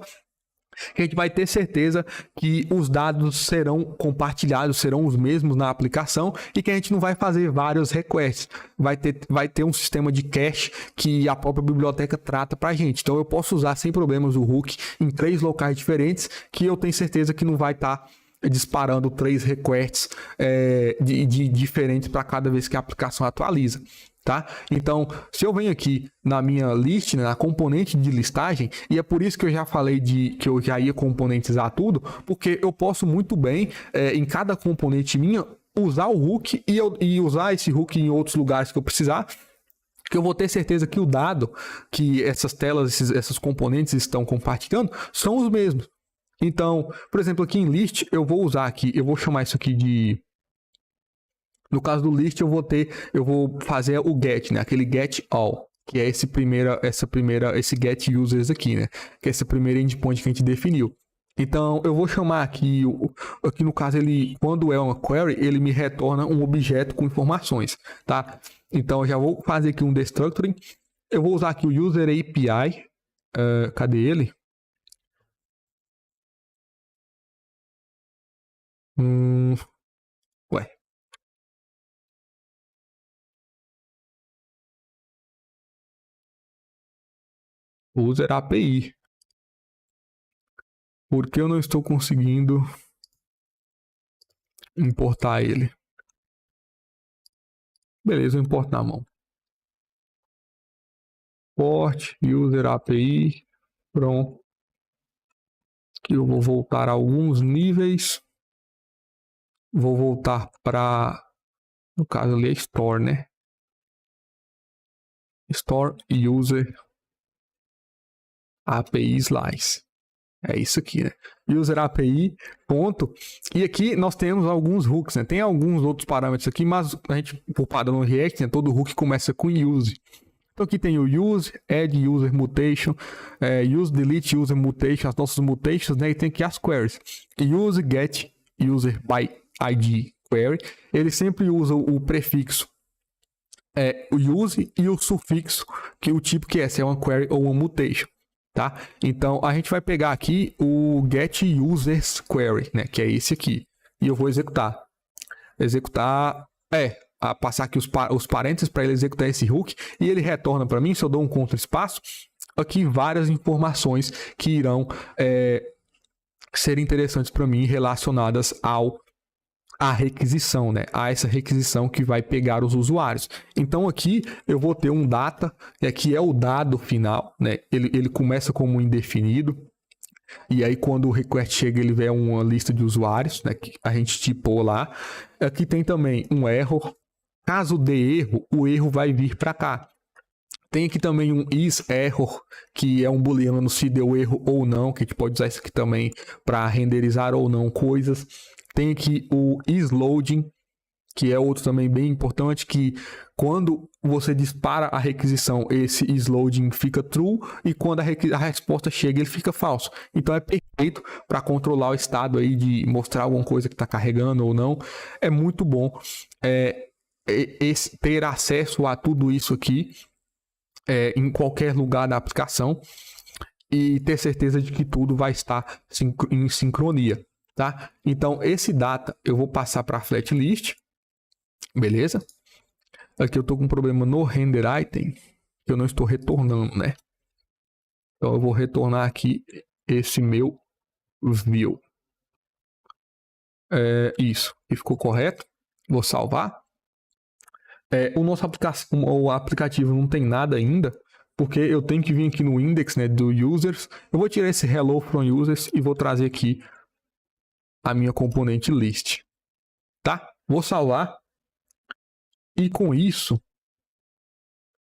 que a gente vai ter certeza que os dados serão compartilhados, serão os mesmos na aplicação e que a gente não vai fazer vários requests. Vai ter um sistema de cache que a própria biblioteca trata para a gente. Então eu posso usar sem problemas o hook em 3 locais diferentes que eu tenho certeza que não vai estar disparando 3 requests diferentes para cada vez que a aplicação atualiza. Tá? Então, se eu venho aqui na minha list, né, na componente de listagem, e é por isso que eu já falei que eu já ia componentizar tudo, porque eu posso muito bem, em cada componente minha, usar o hook e usar esse hook em outros lugares que eu precisar, que eu vou ter certeza que o dado que essas telas, esses componentes estão compartilhando são os mesmos. Então, por exemplo, aqui em list, eu vou usar aqui, eu vou chamar isso aqui de... No caso do list, eu vou fazer o get, né? Aquele get all, que é esse get users aqui, né? Que é esse primeiro endpoint que a gente definiu. Então, eu vou chamar aqui no caso, quando é uma query, ele me retorna um objeto com informações, tá? Então, eu já vou fazer aqui um destructuring. Eu vou usar aqui o user API. Cadê ele? Ué. User API. Por que eu não estou conseguindo importar ele? Beleza, eu importo na mão. Port, user API. Pronto. Aqui eu vou voltar a alguns níveis. Vou voltar para, no caso ali é store, né? Store user API slice. É isso aqui, né? User API, ponto. E aqui nós temos alguns hooks, né? Tem alguns outros parâmetros aqui, mas a gente, por padrão no React, né? Todo hook começa com use. Então aqui tem o use, add user mutation, use delete user mutation, as nossas mutations, né? E tem aqui as queries. Use get user by ID query. Ele sempre usa o prefixo o use e o sufixo, que o tipo que é, se é uma query ou uma mutation, tá? Então a gente vai pegar aqui o get users query, né? Que é esse aqui. E eu vou executar. Passar aqui os parênteses para ele executar esse hook e ele retorna para mim, se eu dou um contra espaço, aqui várias informações que irão ser interessantes para mim relacionadas a requisição, né? A essa requisição que vai pegar os usuários. Então aqui eu vou ter um data, que é o dado final, né? Ele começa como indefinido. E aí, quando o request chega, ele vê uma lista de usuários, né, que a gente tipou lá. Aqui tem também um error. Caso dê erro, o erro vai vir para cá. Tem aqui também um isError, que é um booleano se deu erro ou não, que a gente pode usar isso aqui também para renderizar ou não coisas. Tem aqui o isLoading, que é outro também bem importante, que quando você dispara a requisição, esse isLoading fica true, e quando a resposta chega, ele fica falso. Então é perfeito para controlar o estado aí de mostrar alguma coisa que está carregando ou não. É muito bom ter acesso a tudo isso aqui em qualquer lugar da aplicação e ter certeza de que tudo vai estar em sincronia, tá? Então esse data eu vou passar para a flat list. Beleza? Aqui eu estou com um problema no render item, que eu não estou retornando, né? Então eu vou retornar aqui esse meu view. Isso, e ficou correto. Vou salvar. O nosso aplicativo não tem nada ainda, porque eu tenho que vir aqui no index, né, do users. Eu vou tirar esse hello from users e vou trazer aqui a minha componente list. Tá? Vou salvar. E com isso,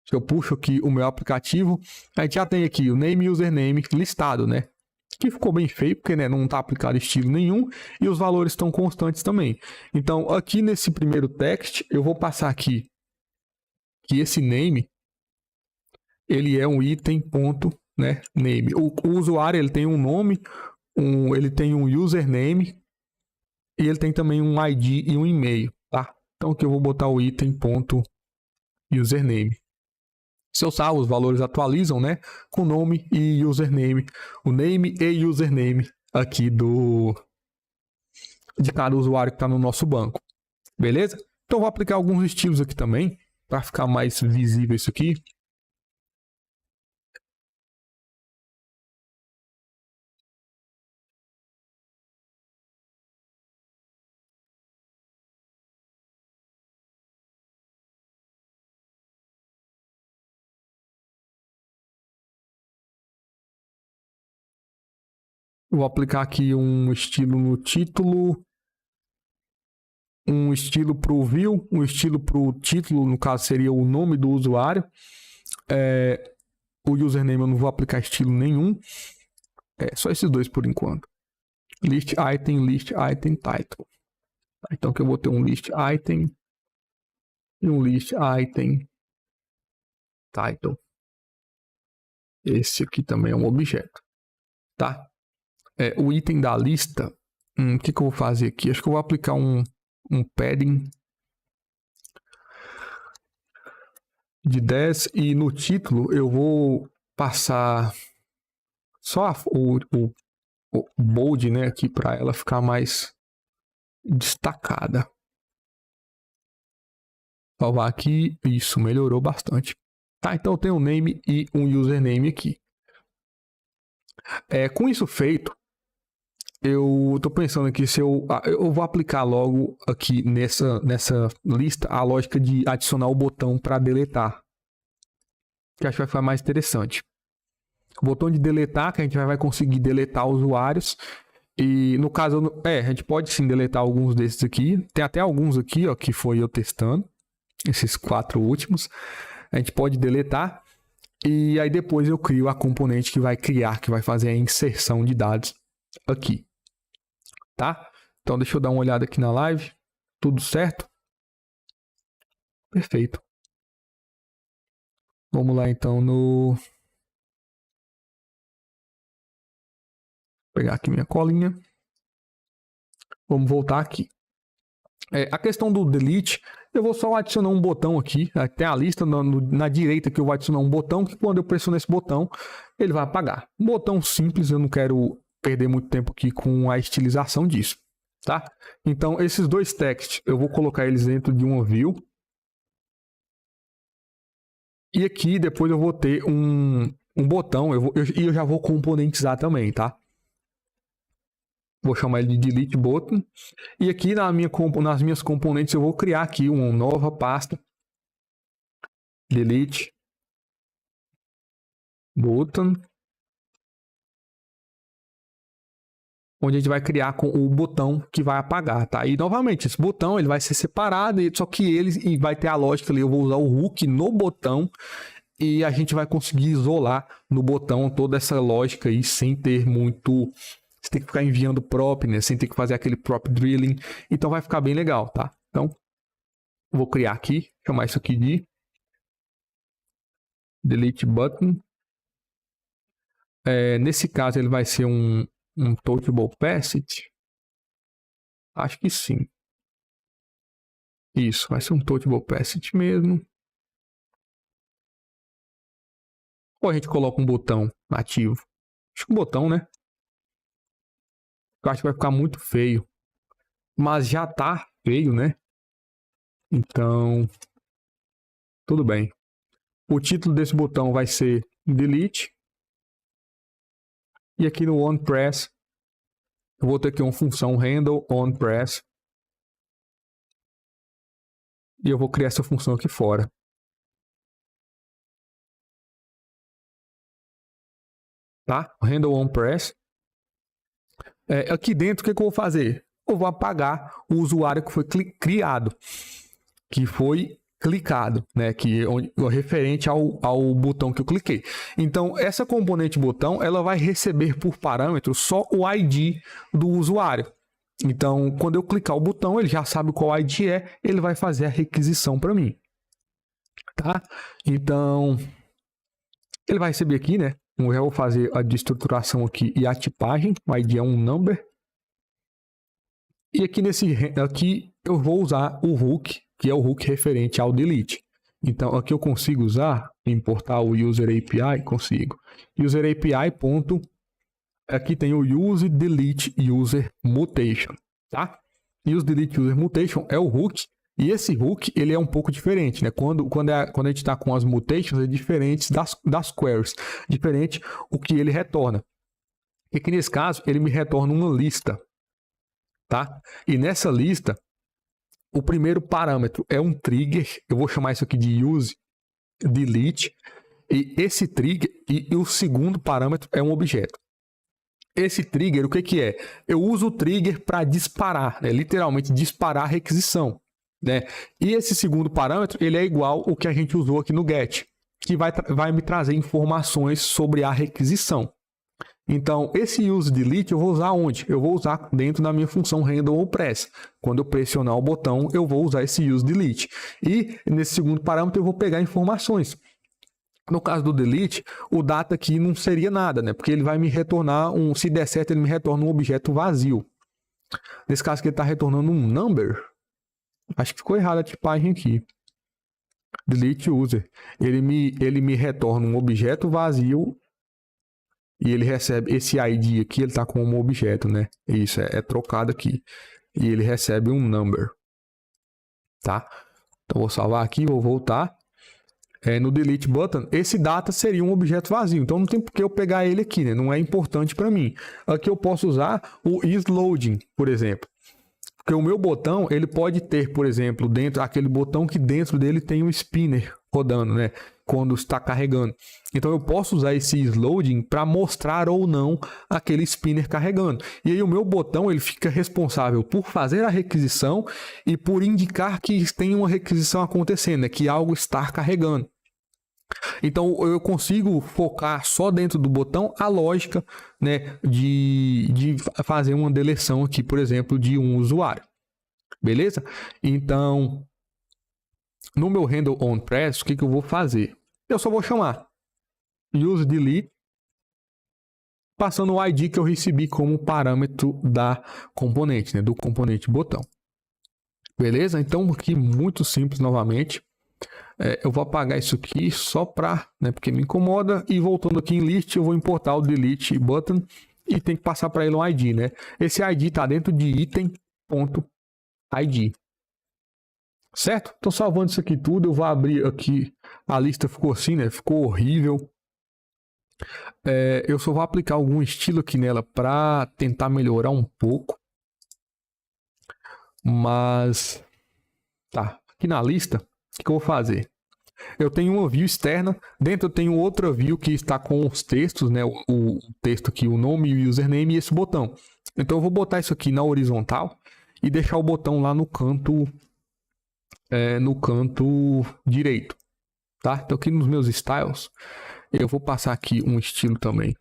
se eu puxo aqui o meu aplicativo, a gente já tem aqui o name e username listado, né? Que ficou bem feio, porque né, não está aplicado estilo nenhum e os valores estão constantes também. Então, aqui nesse primeiro text, eu vou passar aqui que esse name, ele é um item ponto, né, name. O usuário, ele tem um nome, ele tem um username e ele tem também um ID e um e-mail, tá? Então, aqui eu vou botar o item ponto username. Se eu salvo, os valores atualizam, né? Com nome e username. O name e username aqui de cada usuário que está no nosso banco. Beleza? Então, eu vou aplicar alguns estilos aqui também, para ficar mais visível isso aqui. Vou aplicar aqui um estilo no título. um estilo para o view, um estilo para o título, no caso seria o nome do usuário. O username eu não vou aplicar estilo nenhum. Só esses dois por enquanto. List item title. Então que eu vou ter um list item e um list item title. Esse aqui também é um objeto, tá? O item da lista, o que eu vou fazer aqui? Acho que eu vou aplicar um padding de 10 e no título eu vou passar só o bold, né, aqui para ela ficar mais destacada. Salvar aqui, isso melhorou bastante. Tá, então eu tenho um name e um username aqui. Com isso feito, eu tô pensando aqui se eu vou aplicar logo aqui nessa lista a lógica de adicionar o botão para deletar, que acho que vai ficar mais interessante. O botão de deletar, que a gente vai conseguir deletar usuários. E no caso, a gente pode sim deletar alguns desses aqui. Tem até alguns aqui, ó, que foi eu testando. Esses 4 últimos. A gente pode deletar. E aí depois eu crio a componente que vai criar, que vai fazer a inserção de dados aqui. Tá? Então deixa eu dar uma olhada aqui na live. Tudo certo? Perfeito. Vamos lá então no... Vou pegar aqui minha colinha. Vamos voltar aqui. A questão do delete, eu vou só adicionar um botão aqui. Tem a lista na direita que eu vou adicionar um botão, que quando eu pressionar esse botão, ele vai apagar. Um botão simples, eu não quero perder muito tempo aqui com a estilização disso. Tá? Então, esses dois texts, eu vou colocar eles dentro de uma view. E aqui, depois eu vou ter um botão, e eu já vou componentizar também, tá? Vou chamar ele de delete button. E aqui nas minhas componentes eu vou criar aqui uma nova pasta. Delete button. Onde a gente vai criar com o botão que vai apagar, tá? E novamente, esse botão ele vai ser separado, só que ele vai ter a lógica ali. Eu vou usar o hook no botão e a gente vai conseguir isolar no botão toda essa lógica aí sem ter muito... Você tem que ficar enviando prop, né? Sem ter que fazer aquele prop drilling. Então vai ficar bem legal, tá? Então, vou criar aqui, chamar isso aqui de delete button. Nesse caso, ele vai ser um touchable passage. Acho que sim. Isso, vai ser um touchable passage mesmo. Ou a gente coloca um botão nativo. Acho que um botão, né? Eu acho que vai ficar muito feio. Mas já tá feio, né? Então, tudo bem. O título desse botão vai ser delete. E aqui no onPress, eu vou ter aqui uma função handle onPress. E eu vou criar essa função aqui fora. Tá? Handle onPress. Aqui dentro, o que eu vou fazer? Eu vou apagar o usuário que foi criado, que foi clicado, né? Que é referente ao botão que eu cliquei. Então, essa componente botão, ela vai receber por parâmetro só o ID do usuário. Então, quando eu clicar o botão, ele já sabe qual ID é, ele vai fazer a requisição para mim. Tá? Então, ele vai receber aqui, né? Eu já vou fazer a destruturação aqui e a tipagem. O ID é um number. E aqui eu vou usar o hook, que é o hook referente ao delete. Então, aqui eu consigo importar o user API, consigo. User API ponto, aqui tem o use delete user mutation, tá? Use delete user mutation é o hook. E esse hook, ele é um pouco diferente, né? Quando a gente está com as mutations, é diferente das queries. Diferente o que ele retorna. E aqui nesse caso, ele me retorna uma lista. Tá? E nessa lista, o primeiro parâmetro é um trigger. Eu vou chamar isso aqui de use delete. E esse trigger, e o segundo parâmetro é um objeto. Esse trigger, o que que é? Eu uso o trigger para disparar, né? Literalmente disparar a requisição, né? E esse segundo parâmetro, ele é igual ao que a gente usou aqui no get, que vai me trazer informações sobre a requisição. Então, esse useDelete eu vou usar onde? Eu vou usar dentro da minha função handle ou press. Quando eu pressionar o botão, eu vou usar esse useDelete. E nesse segundo parâmetro eu vou pegar informações. No caso do delete, o data aqui não seria nada, né? Porque ele vai me retornar se der certo, ele me retorna um objeto vazio. Nesse caso aqui, ele está retornando um number. Acho que ficou errada a tipagem aqui. Delete user. Ele me retorna um objeto vazio e ele recebe esse ID aqui, ele está com um objeto, né? Isso, é trocado aqui. E ele recebe um number. Tá? Então, vou salvar aqui, vou voltar. No delete button, esse data seria um objeto vazio, então não tem por que eu pegar ele aqui, né? Não é importante para mim. Aqui eu posso usar o isLoading, por exemplo, porque o meu botão, ele pode ter, por exemplo, aquele botão que dentro dele tem um spinner rodando, né? Quando está carregando. Então eu posso usar esse isLoading para mostrar ou não aquele spinner carregando. E aí o meu botão, ele fica responsável por fazer a requisição e por indicar que tem uma requisição acontecendo, né? Que algo está carregando. Então eu consigo focar só dentro do botão a lógica, né, de fazer uma deleção aqui, por exemplo, de um usuário. Beleza? Então, no meu handle onPress, o que eu vou fazer? Eu só vou chamar useDelete, passando o ID que eu recebi como parâmetro da componente, né, do componente botão. Beleza? Então aqui muito simples novamente. Eu vou apagar isso aqui só para, né, porque me incomoda. E voltando aqui em list, eu vou importar o delete button e tem que passar para ele um ID, né? Esse ID está dentro de item.id. Certo? Então, salvando isso aqui tudo, eu vou abrir aqui. A lista ficou assim, né? Ficou horrível. Eu só vou aplicar algum estilo aqui nela para tentar melhorar um pouco. Mas, tá. Aqui na lista, o que eu vou fazer? Eu tenho uma view externa, dentro eu tenho outra view que está com os textos, né? O texto aqui, o nome e o username e esse botão. Então eu vou botar isso aqui na horizontal e deixar o botão lá no canto direito, tá? Então aqui nos meus styles, eu vou passar aqui um estilo também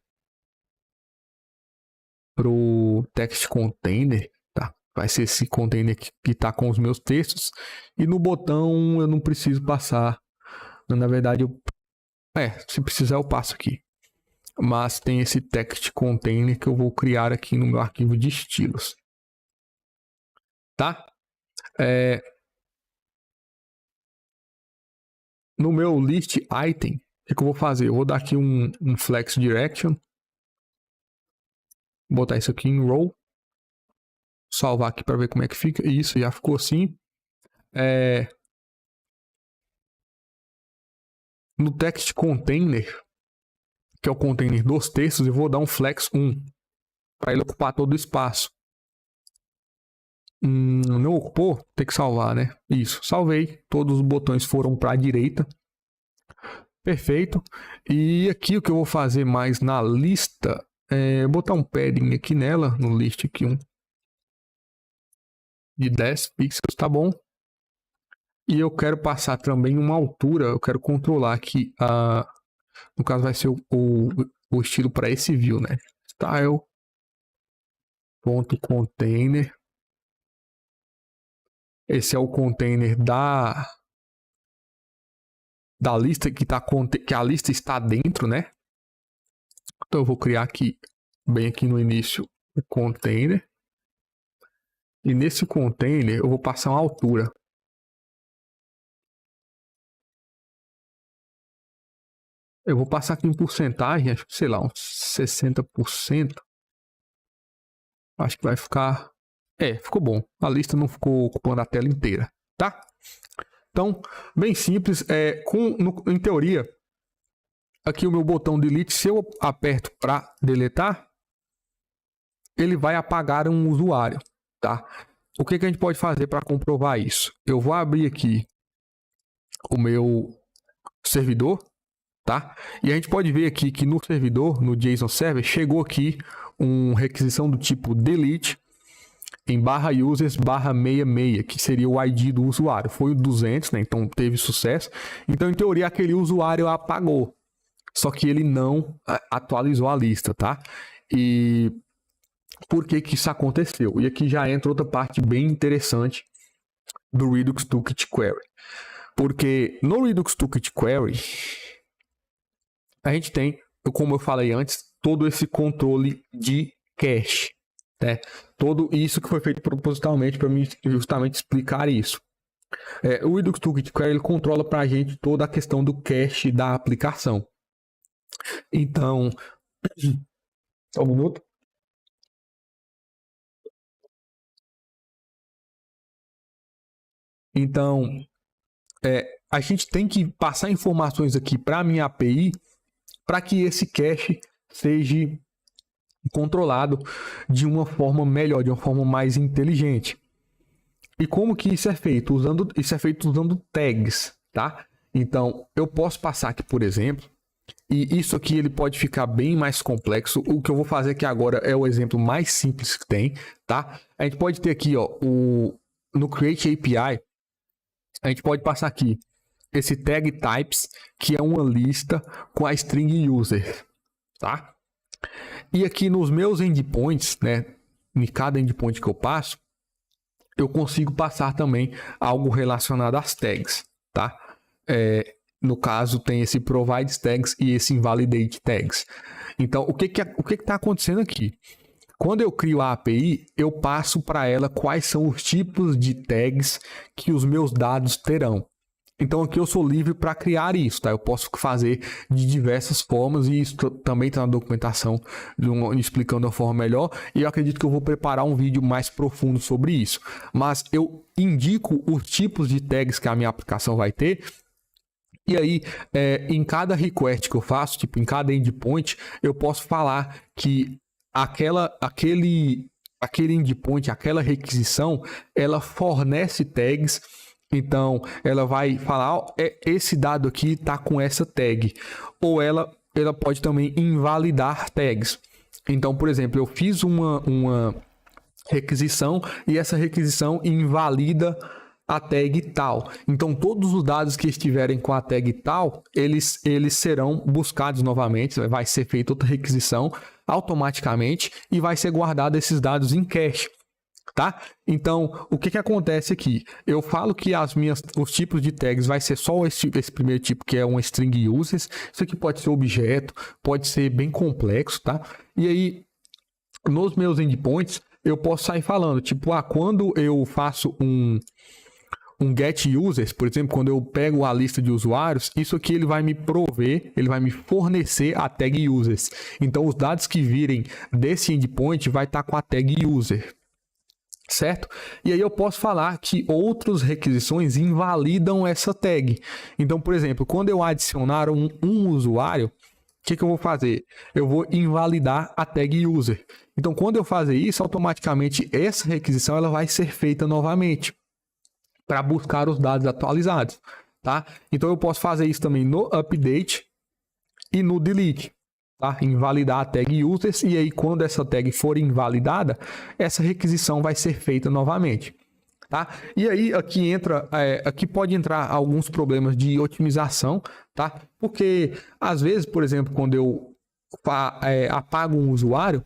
pro text container, tá? Vai ser esse container que está com os meus textos e no botão eu não preciso passar. Na verdade, se precisar eu passo aqui. Mas tem esse text container que eu vou criar aqui no meu arquivo de estilos. Tá? No meu list item, o que eu vou fazer? Eu vou dar aqui um flex direction. Botar isso aqui em row. Salvar aqui para ver como é que fica. Isso, já ficou assim. No text container, que é o container dos textos, eu vou dar um flex 1 para ele ocupar todo o espaço. Não ocupou? Tem que salvar, né? Isso, salvei. Todos os botões foram para a direita. Perfeito. E aqui o que eu vou fazer mais na lista é botar um padding aqui nela, no list aqui de 10 pixels, tá bom? E eu quero passar também uma altura, eu quero controlar aqui no caso vai ser o estilo para esse view, né? Style.container. Esse é o container da lista que a lista está dentro, né? Então eu vou criar aqui, bem aqui no início, o container. E nesse container eu vou passar uma altura. Eu vou passar aqui em porcentagem, acho que, sei lá, uns 60%. Acho que vai ficar... ficou bom. A lista não ficou ocupando a tela inteira, tá? Então, bem simples. Em teoria, aqui o meu botão delete, se eu aperto para deletar, ele vai apagar um usuário, tá? O que a gente pode fazer para comprovar isso? Eu vou abrir aqui o meu servidor, tá? E a gente pode ver aqui que no servidor, no JSON Server, chegou aqui uma requisição do tipo delete em /users/66, que seria o ID do usuário. Foi o 200, né? Então teve sucesso. Então, em teoria, aquele usuário apagou. Só que ele não atualizou a lista, tá? E por que que isso aconteceu? E aqui já entra outra parte bem interessante do Redux Toolkit Query. Porque no Redux Toolkit Query, a gente tem, como eu falei antes, todo esse controle de cache, né? Todo isso que foi feito propositalmente para mim justamente explicar isso. O Redux Toolkit Query ele controla para a gente toda a questão do cache da aplicação. Então, só um minuto. Então, a gente tem que passar informações aqui para a minha API para que esse cache seja controlado de uma forma melhor, de uma forma mais inteligente. E como que isso é feito? Isso é feito usando tags, tá? Então, eu posso passar aqui, por exemplo, e isso aqui ele pode ficar bem mais complexo. O que eu vou fazer aqui agora é o exemplo mais simples que tem, tá? A gente pode ter aqui, ó, no Create API, a gente pode passar aqui esse tag types, que é uma lista com a string user, tá? E aqui nos meus endpoints, né, em cada endpoint que eu passo, eu consigo passar também algo relacionado às tags, tá? No caso, tem esse provide tags e esse invalidate tags. Então, o que está acontecendo aqui? Quando eu crio a API, eu passo para ela quais são os tipos de tags que os meus dados terão. Então, aqui eu sou livre para criar isso, tá? Eu posso fazer de diversas formas e isso também está na documentação explicando a forma melhor. E eu acredito que eu vou preparar um vídeo mais profundo sobre isso. Mas eu indico os tipos de tags que a minha aplicação vai ter. E aí, em cada request que eu faço, tipo em cada endpoint, eu posso falar que aquele endpoint, aquela requisição, ela fornece tags. Então, ela vai falar, esse dado aqui está com essa tag. Ou ela pode também invalidar tags. Então, por exemplo, eu fiz uma requisição e essa requisição invalida a tag tal. Então, todos os dados que estiverem com a tag tal, eles serão buscados novamente. Vai ser feita outra requisição automaticamente e vai ser guardado esses dados em cache. Tá? Então, o que acontece aqui? Eu falo que os tipos de tags vai ser só esse primeiro tipo, que é um string users. Isso aqui pode ser objeto, pode ser bem complexo, tá? E aí, nos meus endpoints, eu posso sair falando, tipo, quando eu faço um get users, por exemplo, quando eu pego a lista de usuários, isso aqui ele vai me prover, ele vai me fornecer a tag users. Então, os dados que virem desse endpoint vai estar com a tag user. Certo? E aí eu posso falar que outras requisições invalidam essa tag. Então, por exemplo, quando eu adicionar um usuário, o que eu vou fazer? Eu vou invalidar a tag user. Então, quando eu fazer isso, automaticamente essa requisição ela vai ser feita novamente para buscar os dados atualizados, tá? Então, eu posso fazer isso também no update e no delete. Tá? Invalidar a tag users e aí quando essa tag for invalidada, essa requisição vai ser feita novamente. Tá? E aí aqui pode entrar alguns problemas de otimização, tá? Porque às vezes, por exemplo, quando eu apago um usuário,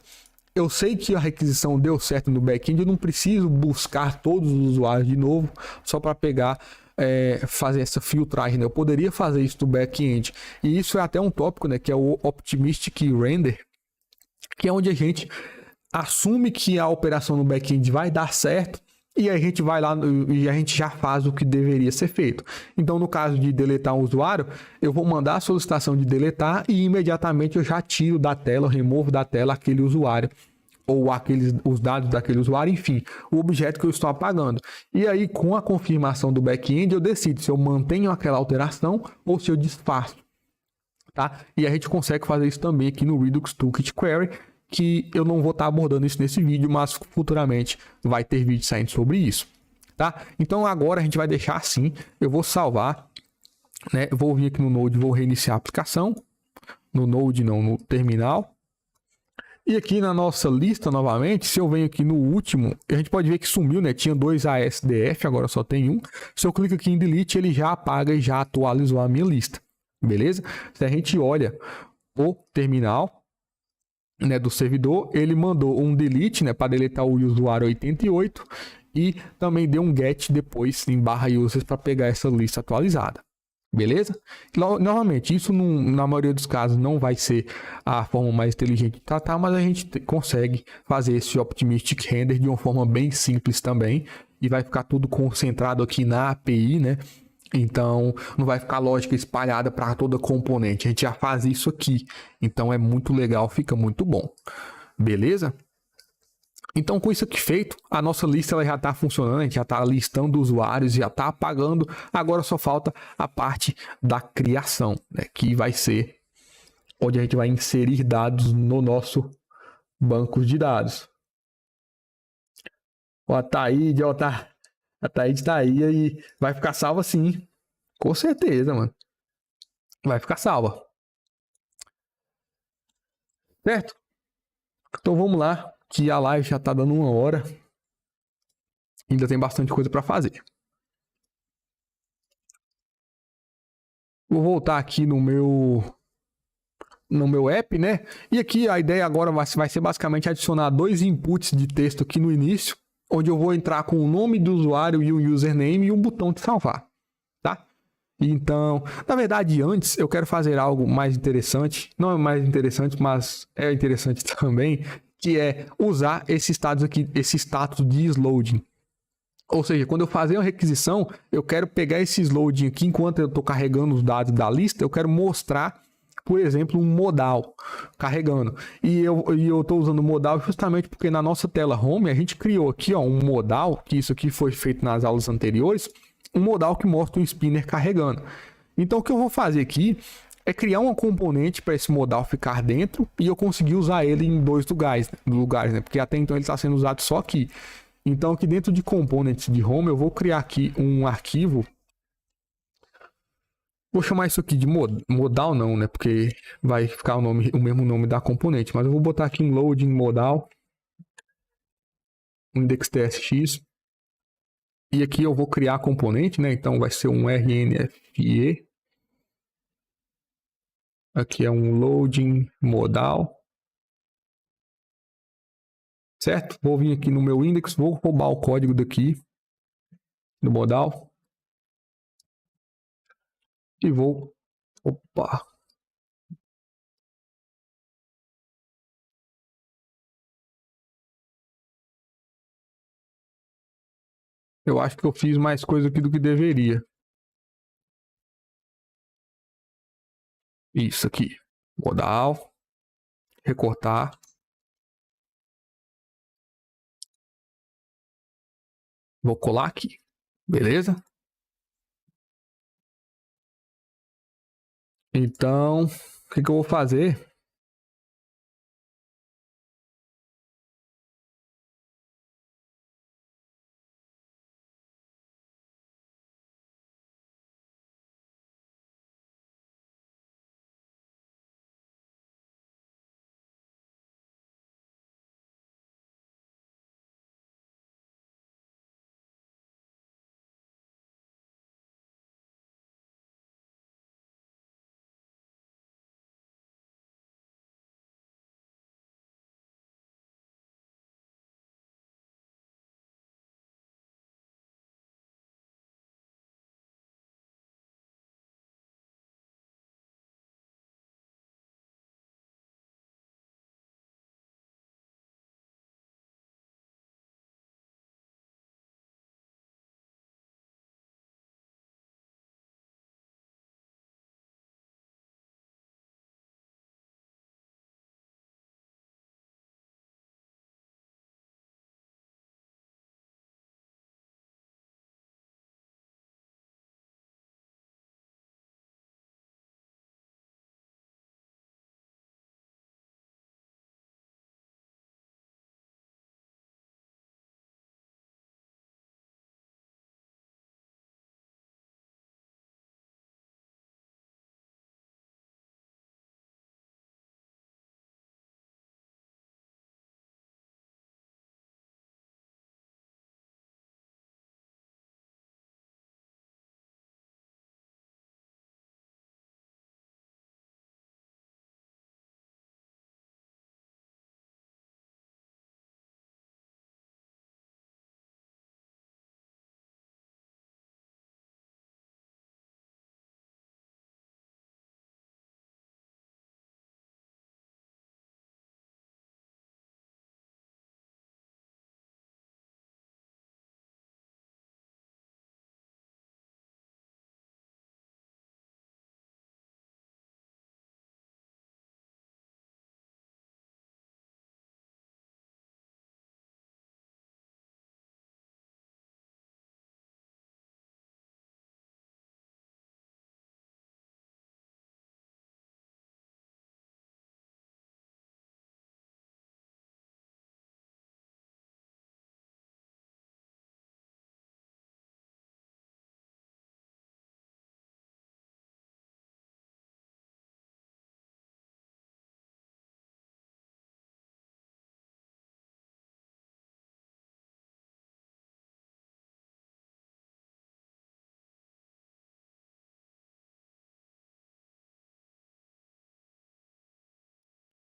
eu sei que a requisição deu certo no back-end, eu não preciso buscar todos os usuários de novo só para pegar fazer essa filtragem, né? Eu poderia fazer isso no back-end. E isso é até um tópico, né? Que é o Optimistic Render, que é onde a gente assume que a operação no back-end vai dar certo e a gente vai lá e a gente já faz o que deveria ser feito. Então, no caso de deletar um usuário, eu vou mandar a solicitação de deletar e imediatamente eu já tiro da tela, removo da tela aquele usuário ou os dados daquele usuário, enfim, o objeto que eu estou apagando. E aí, com a confirmação do back-end, eu decido se eu mantenho aquela alteração ou se eu desfaço, tá? E a gente consegue fazer isso também aqui no Redux Toolkit Query, que eu não vou estar abordando isso nesse vídeo, mas futuramente vai ter vídeo saindo sobre isso, tá? Então, agora a gente vai deixar assim, eu vou salvar, né? Eu vou vir aqui no Node, vou reiniciar a aplicação, no Node não, no terminal. E aqui na nossa lista, novamente, se eu venho aqui no último, a gente pode ver que sumiu, né? Tinha 2 ASDF, agora só tem um. Se eu clico aqui em Delete, ele já apaga e já atualizou a minha lista. Beleza? Se a gente olha o terminal, né, do servidor, ele mandou um delete, né, para deletar o usuário 88 e também deu um get depois em /users para pegar essa lista atualizada. Beleza? Novamente, isso na maioria dos casos não vai ser a forma mais inteligente de tratar, mas a gente consegue fazer esse Optimistic Render de uma forma bem simples também e vai ficar tudo concentrado aqui na API, né? Então, não vai ficar lógica espalhada para toda componente. A gente já faz isso aqui. Então, é muito legal, fica muito bom. Beleza? Então, com isso aqui feito, a nossa lista ela já está funcionando, a gente já está listando usuários, já está apagando. Agora só falta a parte da criação, né, que vai ser onde a gente vai inserir dados no nosso banco de dados. Ó, a Taíde, ó, a Taíde tá aí e vai ficar salva sim. Com certeza, mano. Vai ficar salva. Certo? Então vamos lá, que a live já está dando 1 hora. Ainda tem bastante coisa para fazer. Vou voltar aqui no meu app, né? E aqui a ideia agora vai ser basicamente adicionar 2 inputs de texto aqui no início, onde eu vou entrar com o nome do usuário e o username e um botão de salvar, tá? Então, na verdade, antes eu quero fazer algo mais interessante, não é mais interessante, mas é interessante também, que é usar esse status aqui, esse status de loading. Ou seja, quando eu fazer uma requisição, eu quero pegar esse loading aqui, enquanto eu estou carregando os dados da lista, eu quero mostrar, por exemplo, um modal carregando. E eu estou usando o modal justamente porque na nossa tela home, a gente criou aqui ó, um modal, que isso aqui foi feito nas aulas anteriores, um modal que mostra um spinner carregando. Então, o que eu vou fazer aqui é criar uma componente para esse modal ficar dentro e eu conseguir usar ele em 2 lugares, né? Porque até então ele está sendo usado só aqui. Então, aqui dentro de components de home, eu vou criar aqui um arquivo. Vou chamar isso aqui de modal não, né? Porque vai ficar o mesmo nome da componente. Mas eu vou botar aqui um loading modal, um index.tsx. E aqui eu vou criar a componente, né? Então vai ser um RNFE. Aqui é um loading modal. Certo? Vou vir aqui no meu index, vou roubar o código daqui do modal. E vou... Opa! Eu acho que eu fiz mais coisa aqui do que deveria. Isso aqui. Modal. Recortar. Vou colar aqui. Beleza? Então, o que eu vou fazer?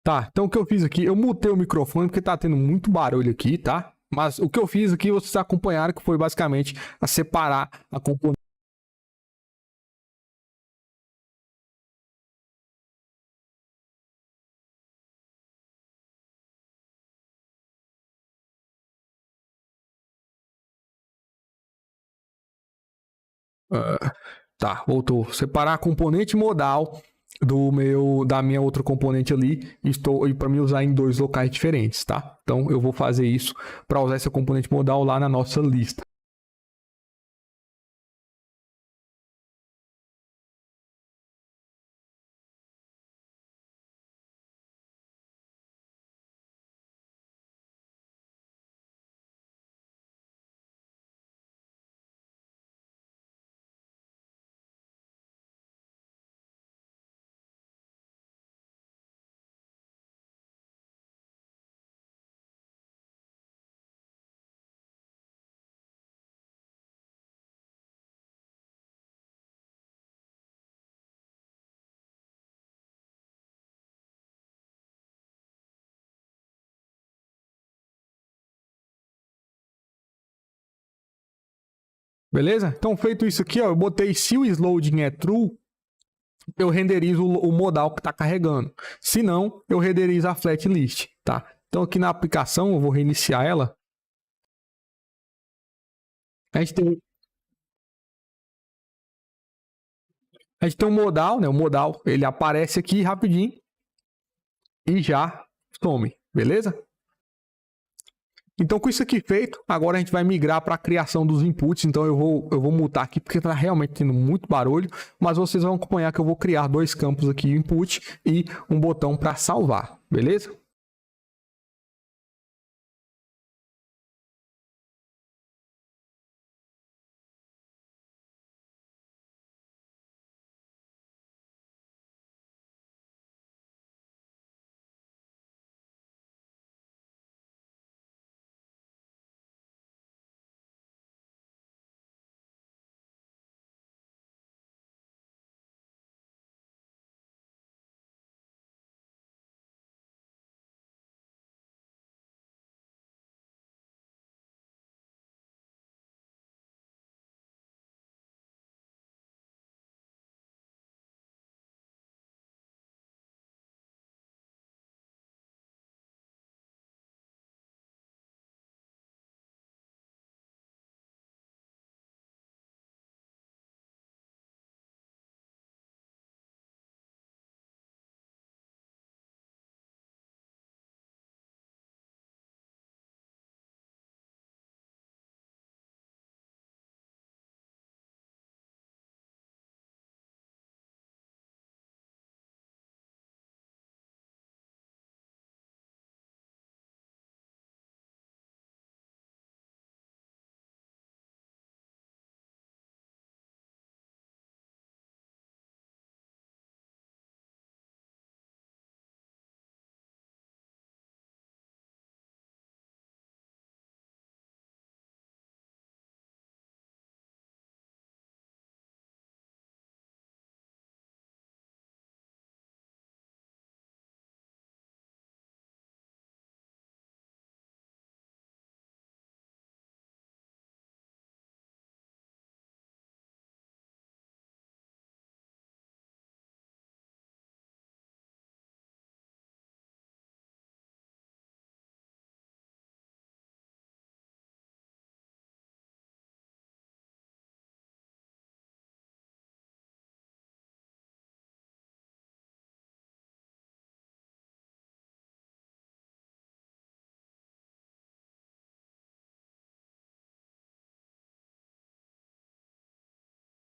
Tá, então o que eu fiz aqui, eu mutei o microfone porque tá tendo muito barulho aqui, tá? Mas o que eu fiz aqui, vocês acompanharam, que foi basicamente a separar a componente. Tá, voltou. Separar a componente modal da minha outra componente ali, estou e para me usar em dois locais diferentes, tá? Então eu vou fazer isso para usar essa componente modal lá na nossa lista. Beleza? Então feito isso aqui, ó, eu botei se o loading é true, eu renderizo o modal que está carregando. Se não, eu renderizo a flat list, tá? Então aqui na aplicação, eu vou reiniciar ela. A gente tem, a gente tem um modal, né? O modal, ele aparece aqui rapidinho e já some, beleza? Então, com isso aqui feito, agora a gente vai migrar para a criação dos inputs. Então, eu vou mutar aqui porque está realmente tendo muito barulho, mas vocês vão acompanhar que eu vou criar dois campos aqui, input e um botão para salvar, beleza?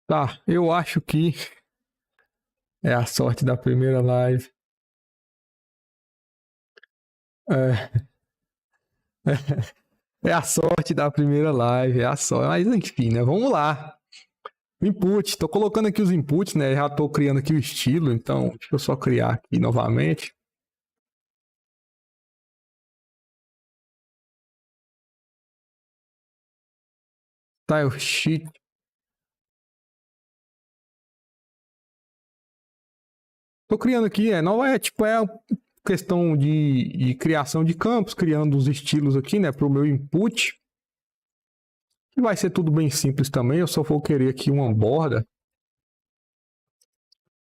Tá, eu acho que é a sorte da primeira live. É, é a sorte da primeira live, é a sorte. Mas enfim, né? Vamos lá. Input, tô colocando aqui os inputs, né? Já tô criando aqui o estilo, então deixa eu só criar aqui novamente. Style sheet. Tô criando aqui, não é tipo, questão de criação de campos, criando os estilos aqui, né, para o meu input. E vai ser tudo bem simples também, eu só vou querer aqui uma borda.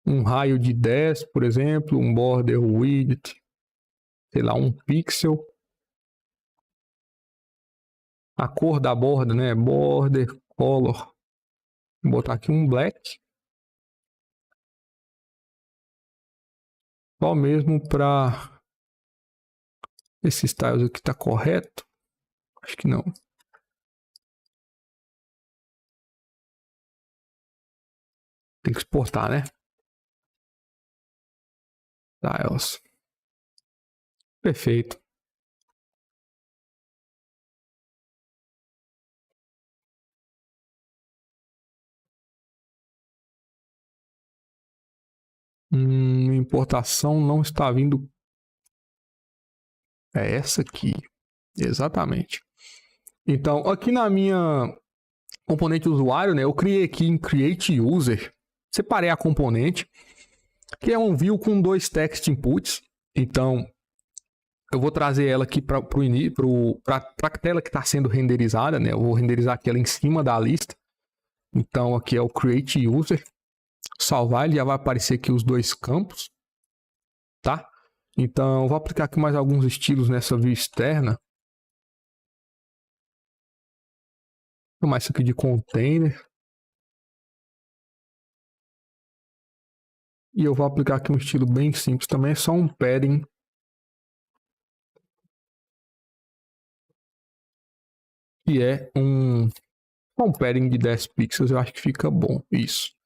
Um raio de 10, por exemplo, um border width, sei lá, 1 pixel. A cor da borda, né, border color. Vou botar aqui um black. Só mesmo para esse styles aqui tá correto? Acho que não. Tem que exportar, né? Styles. Perfeito. Importação não está vindo. É essa aqui. Exatamente. Então, aqui na minha componente usuário, né? Eu criei aqui em Create User. Separei a componente, que é um view com 2 text inputs. Então, eu vou trazer ela aqui para a tela que está sendo renderizada, né? Eu vou renderizar aqui ela em cima da lista. Então, aqui é o Create User. Salvar, ele já vai aparecer aqui os 2 campos, tá? Então, vou aplicar aqui mais alguns estilos nessa view externa. Vou chamar isso aqui de container. E eu vou aplicar aqui um estilo bem simples também, é só um padding. Que é um padding de 10 pixels, eu acho que fica bom, isso.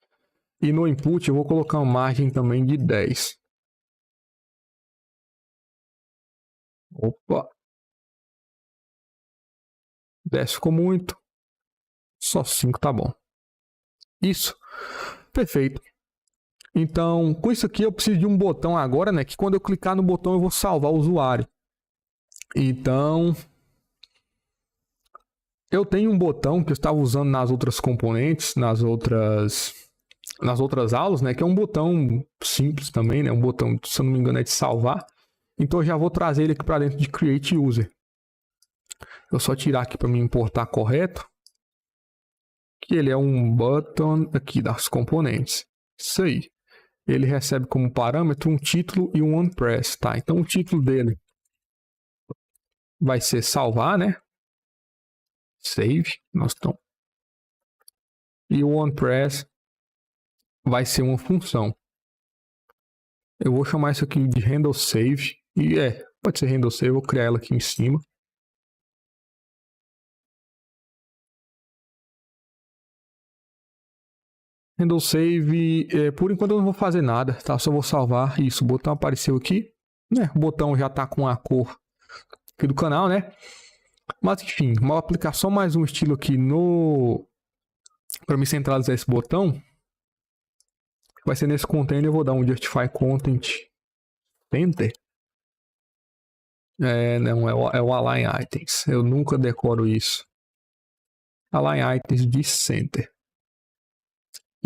E no input eu vou colocar uma margem também de 10. Opa! 10 ficou muito. Só 5 tá bom. Isso. Perfeito. Então, com isso aqui eu preciso de um botão agora, né? Que quando eu clicar no botão eu vou salvar o usuário. Então, eu tenho um botão que eu estava usando nas outras componentes, nas outras aulas, né? Que é um botão simples também, né? Um botão, se eu não me engano, é de salvar. Então eu já vou trazer ele aqui para dentro de Create User. Eu só tirar aqui para me importar correto. Que ele é um button aqui das componentes. Isso aí. Ele recebe como parâmetro um título e um onPress, tá? Então o título dele vai ser salvar, né? Save, nós estamos. E o onPress vai ser uma função. Eu vou chamar isso aqui de handle save. E pode ser handle save, eu vou criar ela aqui em cima. Handle save, por enquanto eu não vou fazer nada, tá? Só vou salvar isso. O botão apareceu aqui, né? O botão já tá com a cor aqui do canal, né? Mas enfim, vou aplicar só mais um estilo aqui para me centralizar esse botão. Vai ser nesse container, eu vou dar um Justify Content Center. Não, é o Align Items. Eu nunca decoro isso. Align Items de Center.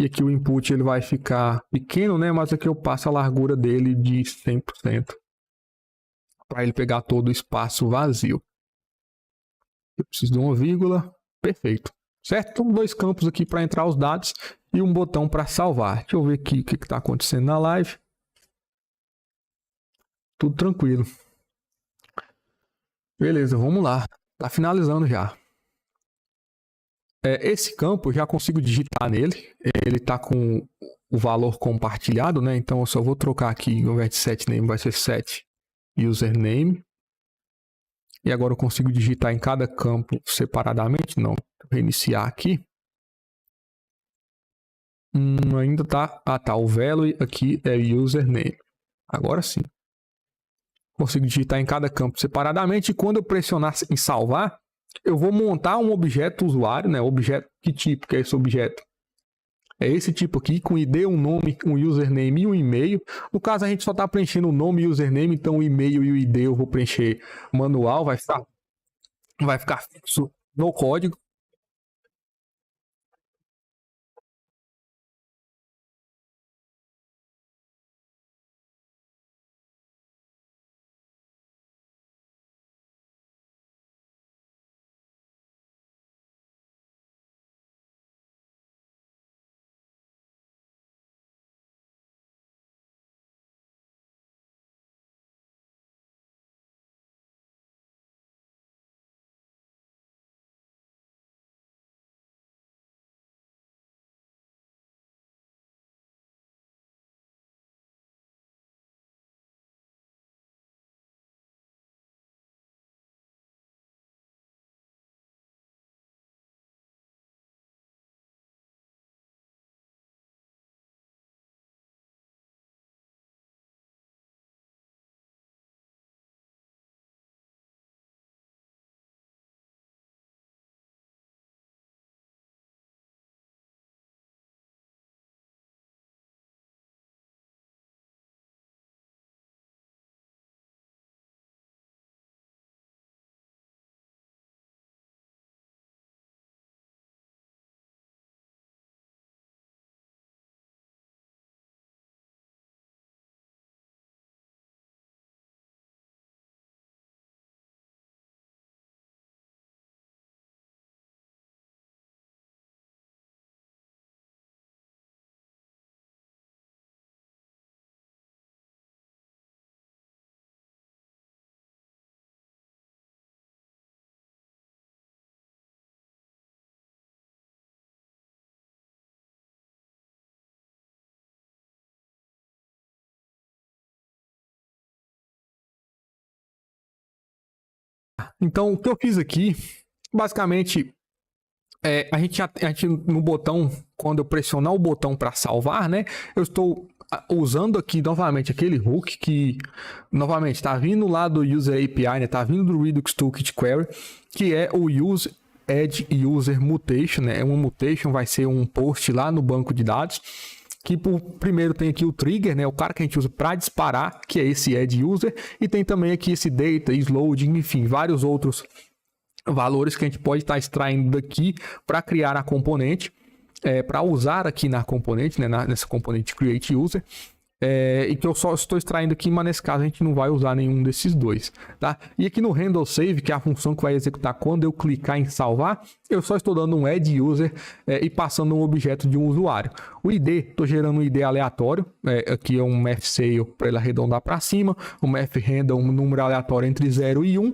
E aqui o input ele vai ficar pequeno, né? Mas aqui eu passo a largura dele de 100%. Para ele pegar todo o espaço vazio. Eu preciso de uma vírgula. Perfeito. Certo? Então, 2 campos aqui para entrar os dados e um botão para salvar. Deixa eu ver aqui o que está acontecendo na live. Tudo tranquilo. Beleza, vamos lá. Tá finalizando já. Esse campo eu já consigo digitar nele. Ele está com o valor compartilhado, né? Então eu só vou trocar aqui, ao invés de set name, vai ser set username. E agora eu consigo digitar em cada campo separadamente? Não. Vou reiniciar aqui. Ainda tá. Ah, tá. O value aqui é username. Agora sim. Consigo digitar em cada campo separadamente. E quando eu pressionar em salvar, eu vou montar um objeto usuário, né? Objeto, que tipo que é esse objeto? É esse tipo aqui, com ID, um nome, um username e um e-mail. No caso, a gente só está preenchendo o nome e o username, então o e-mail e o ID eu vou preencher manual, vai ficar fixo no código. Então, o que eu fiz aqui, basicamente, a gente no botão, quando eu pressionar o botão para salvar, né? Eu estou usando aqui novamente aquele hook que, novamente, está vindo lá do User API, né? Está vindo do Redux Toolkit Query, que é o Use Add User Mutation, né? Uma mutation vai ser um post lá no banco de dados. Que primeiro tem aqui o trigger, né? O cara que a gente usa para disparar, que é esse add user, e tem também aqui esse data, loading, enfim, vários outros valores que a gente pode estar extraindo daqui para criar a componente, para usar aqui na componente, né? Nessa componente create user. E que eu só estou extraindo aqui, mas nesse caso a gente não vai usar nenhum desses dois, tá? E aqui no handle save, que é a função que vai executar quando eu clicar em salvar, eu só estou dando um add user e passando um objeto de um usuário. O ID, estou gerando um ID aleatório, aqui é um fsale para ele arredondar para cima, um fhandle, um número aleatório entre 0 e 1,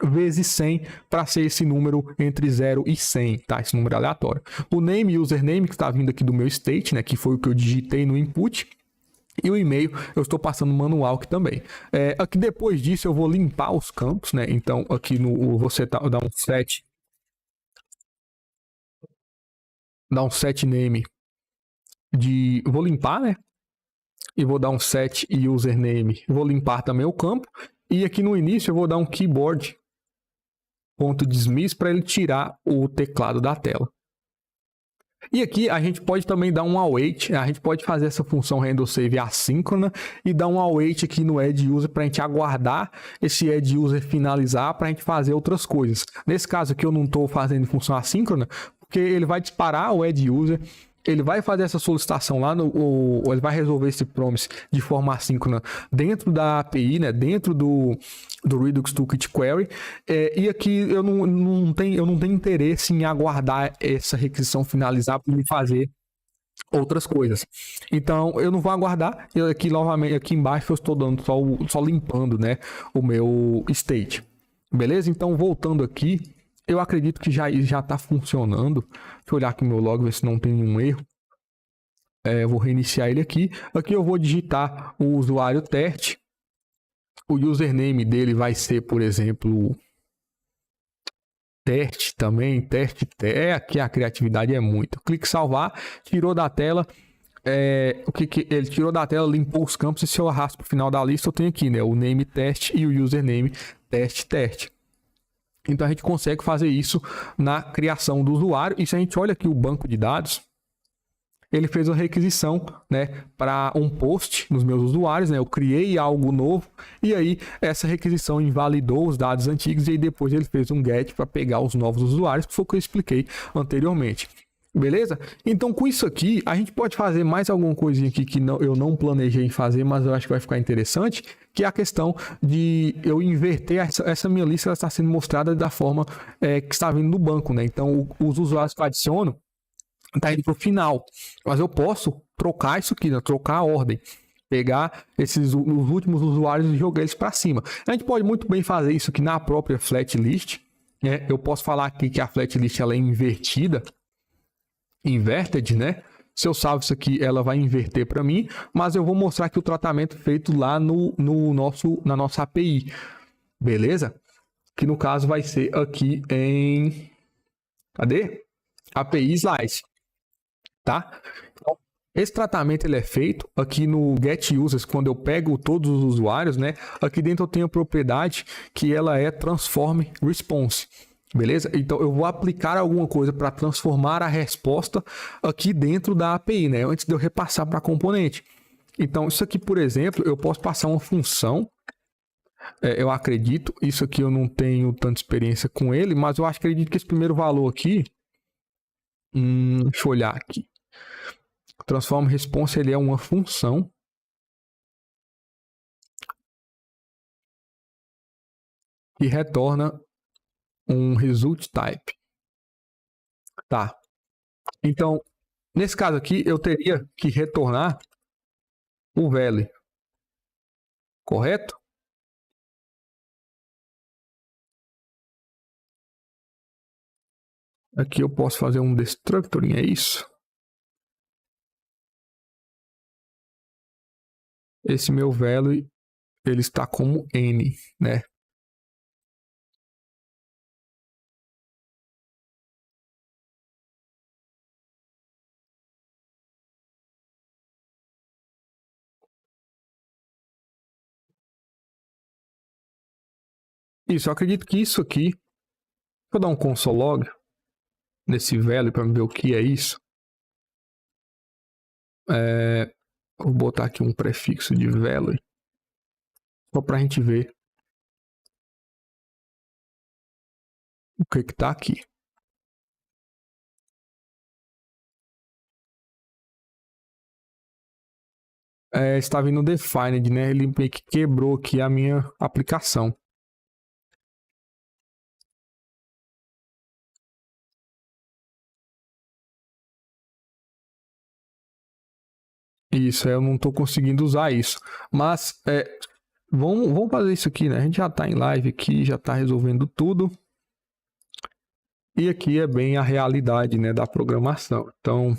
vezes 100 para ser esse número entre 0 e 100, tá? Esse número aleatório. O name e username que está vindo aqui do meu state, né? Que foi o que eu digitei no input. E o e-mail eu estou passando manual aqui também. Aqui depois disso eu vou limpar os campos, né? Então aqui no você dá um set name vou limpar, né? E vou dar um set e username. Vou limpar também o campo. E aqui no início eu vou dar um keyboard.dismiss para ele tirar o teclado da tela. E aqui a gente pode também dar um await, a gente pode fazer essa função handle save assíncrona e dar um await aqui no add user para a gente aguardar esse add user finalizar para a gente fazer outras coisas. Nesse caso aqui eu não estou fazendo função assíncrona, porque ele vai disparar o add user, ele vai fazer essa solicitação lá ou ele vai resolver esse promise de forma assíncrona dentro da API, né? Dentro do Redux Toolkit Query. E aqui eu não tenho interesse em aguardar essa requisição finalizar para ele fazer outras coisas. Então eu não vou aguardar. Eu aqui novamente aqui embaixo eu estou dando só limpando, né? O meu state. Beleza? Então voltando aqui. Eu acredito que já está funcionando. Deixa eu olhar aqui no meu log, ver se não tem nenhum erro. Eu vou reiniciar ele aqui. Aqui eu vou digitar o usuário teste. O username dele vai ser, por exemplo, teste também. Teste. Aqui a criatividade é muito. Clique em salvar. Tirou da tela. Ele tirou da tela, limpou os campos. E se eu arrasto para o final da lista, eu tenho aqui, né? O name teste e o username teste. Então a gente consegue fazer isso na criação do usuário. E se a gente olha aqui o banco de dados, ele fez uma requisição, né, para um post nos meus usuários, né? Eu criei algo novo e aí essa requisição invalidou os dados antigos e aí depois ele fez um get para pegar os novos usuários, que foi o que eu expliquei anteriormente. Beleza? Então com isso aqui, a gente pode fazer mais alguma coisinha aqui que eu não planejei fazer, mas eu acho que vai ficar interessante, que é a questão de eu inverter essa minha lista, ela está sendo mostrada da forma que está vindo no banco, né? Então os usuários que eu adiciono está indo para o final, mas eu posso trocar isso aqui, né? Trocar a ordem, pegar os últimos usuários e jogar eles para cima. A gente pode muito bem fazer isso aqui na própria flat list, né? Eu posso falar aqui que a flat list ela é invertida, inverted, né? Se eu salvo isso aqui, ela vai inverter para mim, mas eu vou mostrar aqui o tratamento feito lá na nossa API, beleza? Que no caso vai ser aqui em... Cadê? API Slice, tá? Então, esse tratamento ele é feito aqui no Get Users, quando eu pego todos os usuários, né? Aqui dentro eu tenho a propriedade que ela é Transform Response. Beleza? Então eu vou aplicar alguma coisa para transformar a resposta aqui dentro da API, né? Antes de eu repassar para a componente. Então isso aqui, por exemplo, eu posso passar uma função. Eu acredito, isso aqui eu não tenho tanta experiência com ele, mas eu acredito que esse primeiro valor aqui, deixa eu olhar aqui. Transform Response ele é uma função. Que retorna um result type. Tá. Então, nesse caso aqui, eu teria que retornar o value. Correto? Aqui eu posso fazer um destructoring, é isso? Esse meu value, ele está como n, né? Isso, eu acredito que isso aqui... Deixa eu dar um console log nesse velho para ver o que é isso. Vou botar aqui um prefixo de velo, só para a gente ver o que está aqui. Está vindo defined, né? Ele meio que quebrou aqui a minha aplicação. Isso, eu não estou conseguindo usar isso. Mas vamos fazer isso aqui, né? A gente já está em live aqui, já está resolvendo tudo. E aqui é bem a realidade, né, da programação. Então,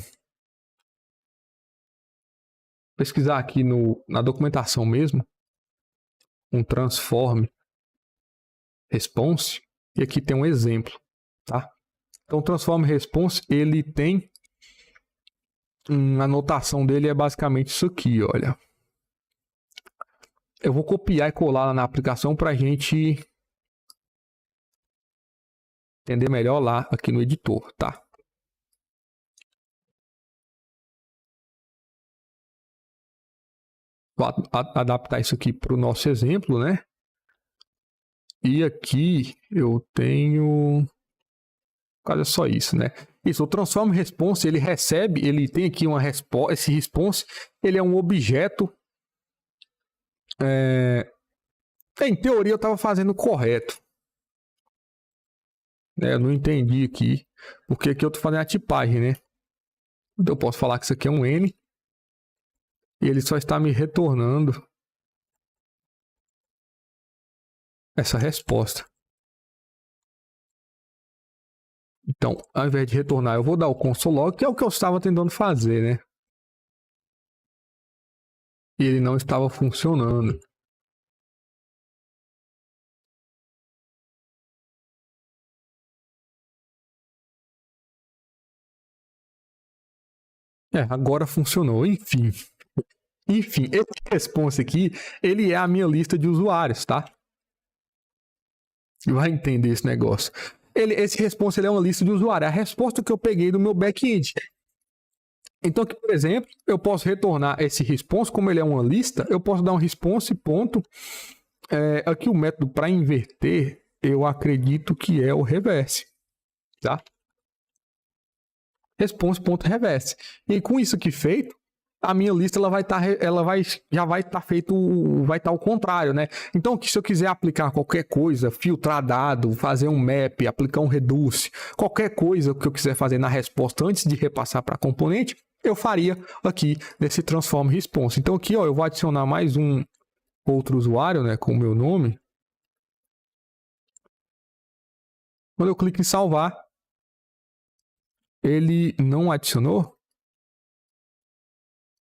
pesquisar aqui na documentação mesmo, um transform response, e aqui tem um exemplo, tá? Então, o transform response, ele tem a notação dele é basicamente isso aqui, olha. Eu vou copiar e colar lá na aplicação para a gente entender melhor lá aqui no editor, tá? Vou adaptar isso aqui para o nosso exemplo, né? E aqui eu tenho... Olha só isso, né? Isso, o transform response, ele recebe, ele tem aqui uma resposta, esse response, ele é um objeto. Em teoria eu estava fazendo correto. Eu não entendi aqui, porque aqui eu estou fazendo a tipagem, né? Então eu posso falar que isso aqui é um N, e ele só está me retornando essa resposta. Então, ao invés de retornar, eu vou dar o console log, que é o que eu estava tentando fazer, né? E ele não estava funcionando. Agora funcionou, enfim. Enfim, esse response aqui, ele é a minha lista de usuários, tá? Você vai entender esse negócio. Esse response ele é uma lista de usuários, é a resposta que eu peguei do meu back-end. Então, aqui, por exemplo, eu posso retornar esse response, como ele é uma lista, eu posso dar um response ponto. Aqui o método para inverter, eu acredito que é o reverse, tá? Response.reverse. E com isso aqui feito, a minha lista já vai estar feito, vai estar ao contrário, né? Então, se eu quiser aplicar qualquer coisa, filtrar dado, fazer um map, aplicar um reduce, qualquer coisa que eu quiser fazer na resposta antes de repassar para componente, eu faria aqui nesse transform response. Então aqui, ó, eu vou adicionar mais um outro usuário, né, com o meu nome. Quando eu clico em salvar, ele não adicionou?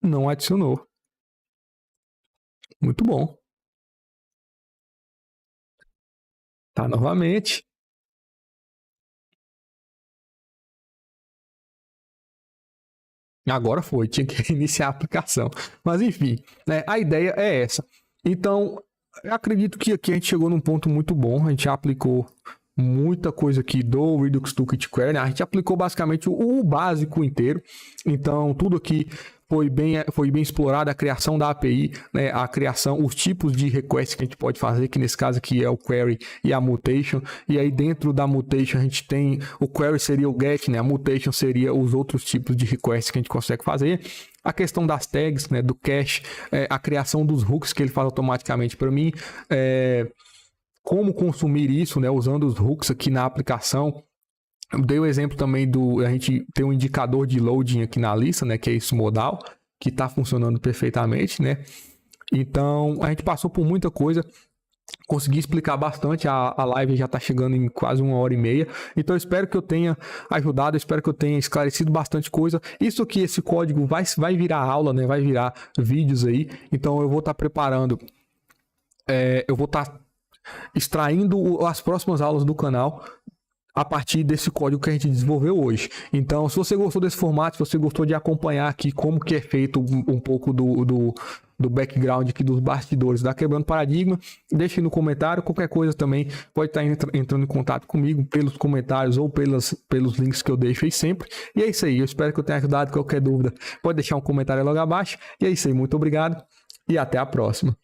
Não adicionou. Muito bom. Tá novamente. Agora foi, tinha que iniciar a aplicação. Mas enfim, né, a ideia é essa. Então, eu acredito que aqui a gente chegou num ponto muito bom. A gente já aplicou muita coisa aqui do Redux Toolkit Query, né? A gente aplicou basicamente o básico inteiro. Então, tudo aqui foi bem explorado, a criação da API, né? A criação, os tipos de request que a gente pode fazer, que nesse caso aqui é o query e a mutation. E aí dentro da mutation a gente tem, o query seria o get, né? A mutation seria os outros tipos de request que a gente consegue fazer. A questão das tags, né? Do cache, a criação dos hooks que ele faz automaticamente para mim, como consumir isso, né? Usando os hooks aqui na aplicação. Eu dei o exemplo também a gente tem um indicador de loading aqui na lista, né, que é esse modal, que está funcionando perfeitamente, né? Então, a gente passou por muita coisa, consegui explicar bastante, a live já está chegando em quase 1h30, então eu espero que eu tenha ajudado, espero que eu tenha esclarecido bastante coisa. Isso aqui, esse código vai virar aula, né, vai virar vídeos aí, então eu vou estar preparando, eu vou estar extraindo as próximas aulas do canal a partir desse código que a gente desenvolveu hoje. Então, se você gostou desse formato, se você gostou de acompanhar aqui como que é feito um pouco do background aqui dos bastidores da Quebrando Paradigma. Deixe no comentário, qualquer coisa também pode estar entrando em contato comigo pelos comentários ou pelos links que eu deixo aí sempre. E é isso aí, eu espero que eu tenha ajudado. Qualquer dúvida pode deixar um comentário logo abaixo. E é isso aí, muito obrigado e até a próxima.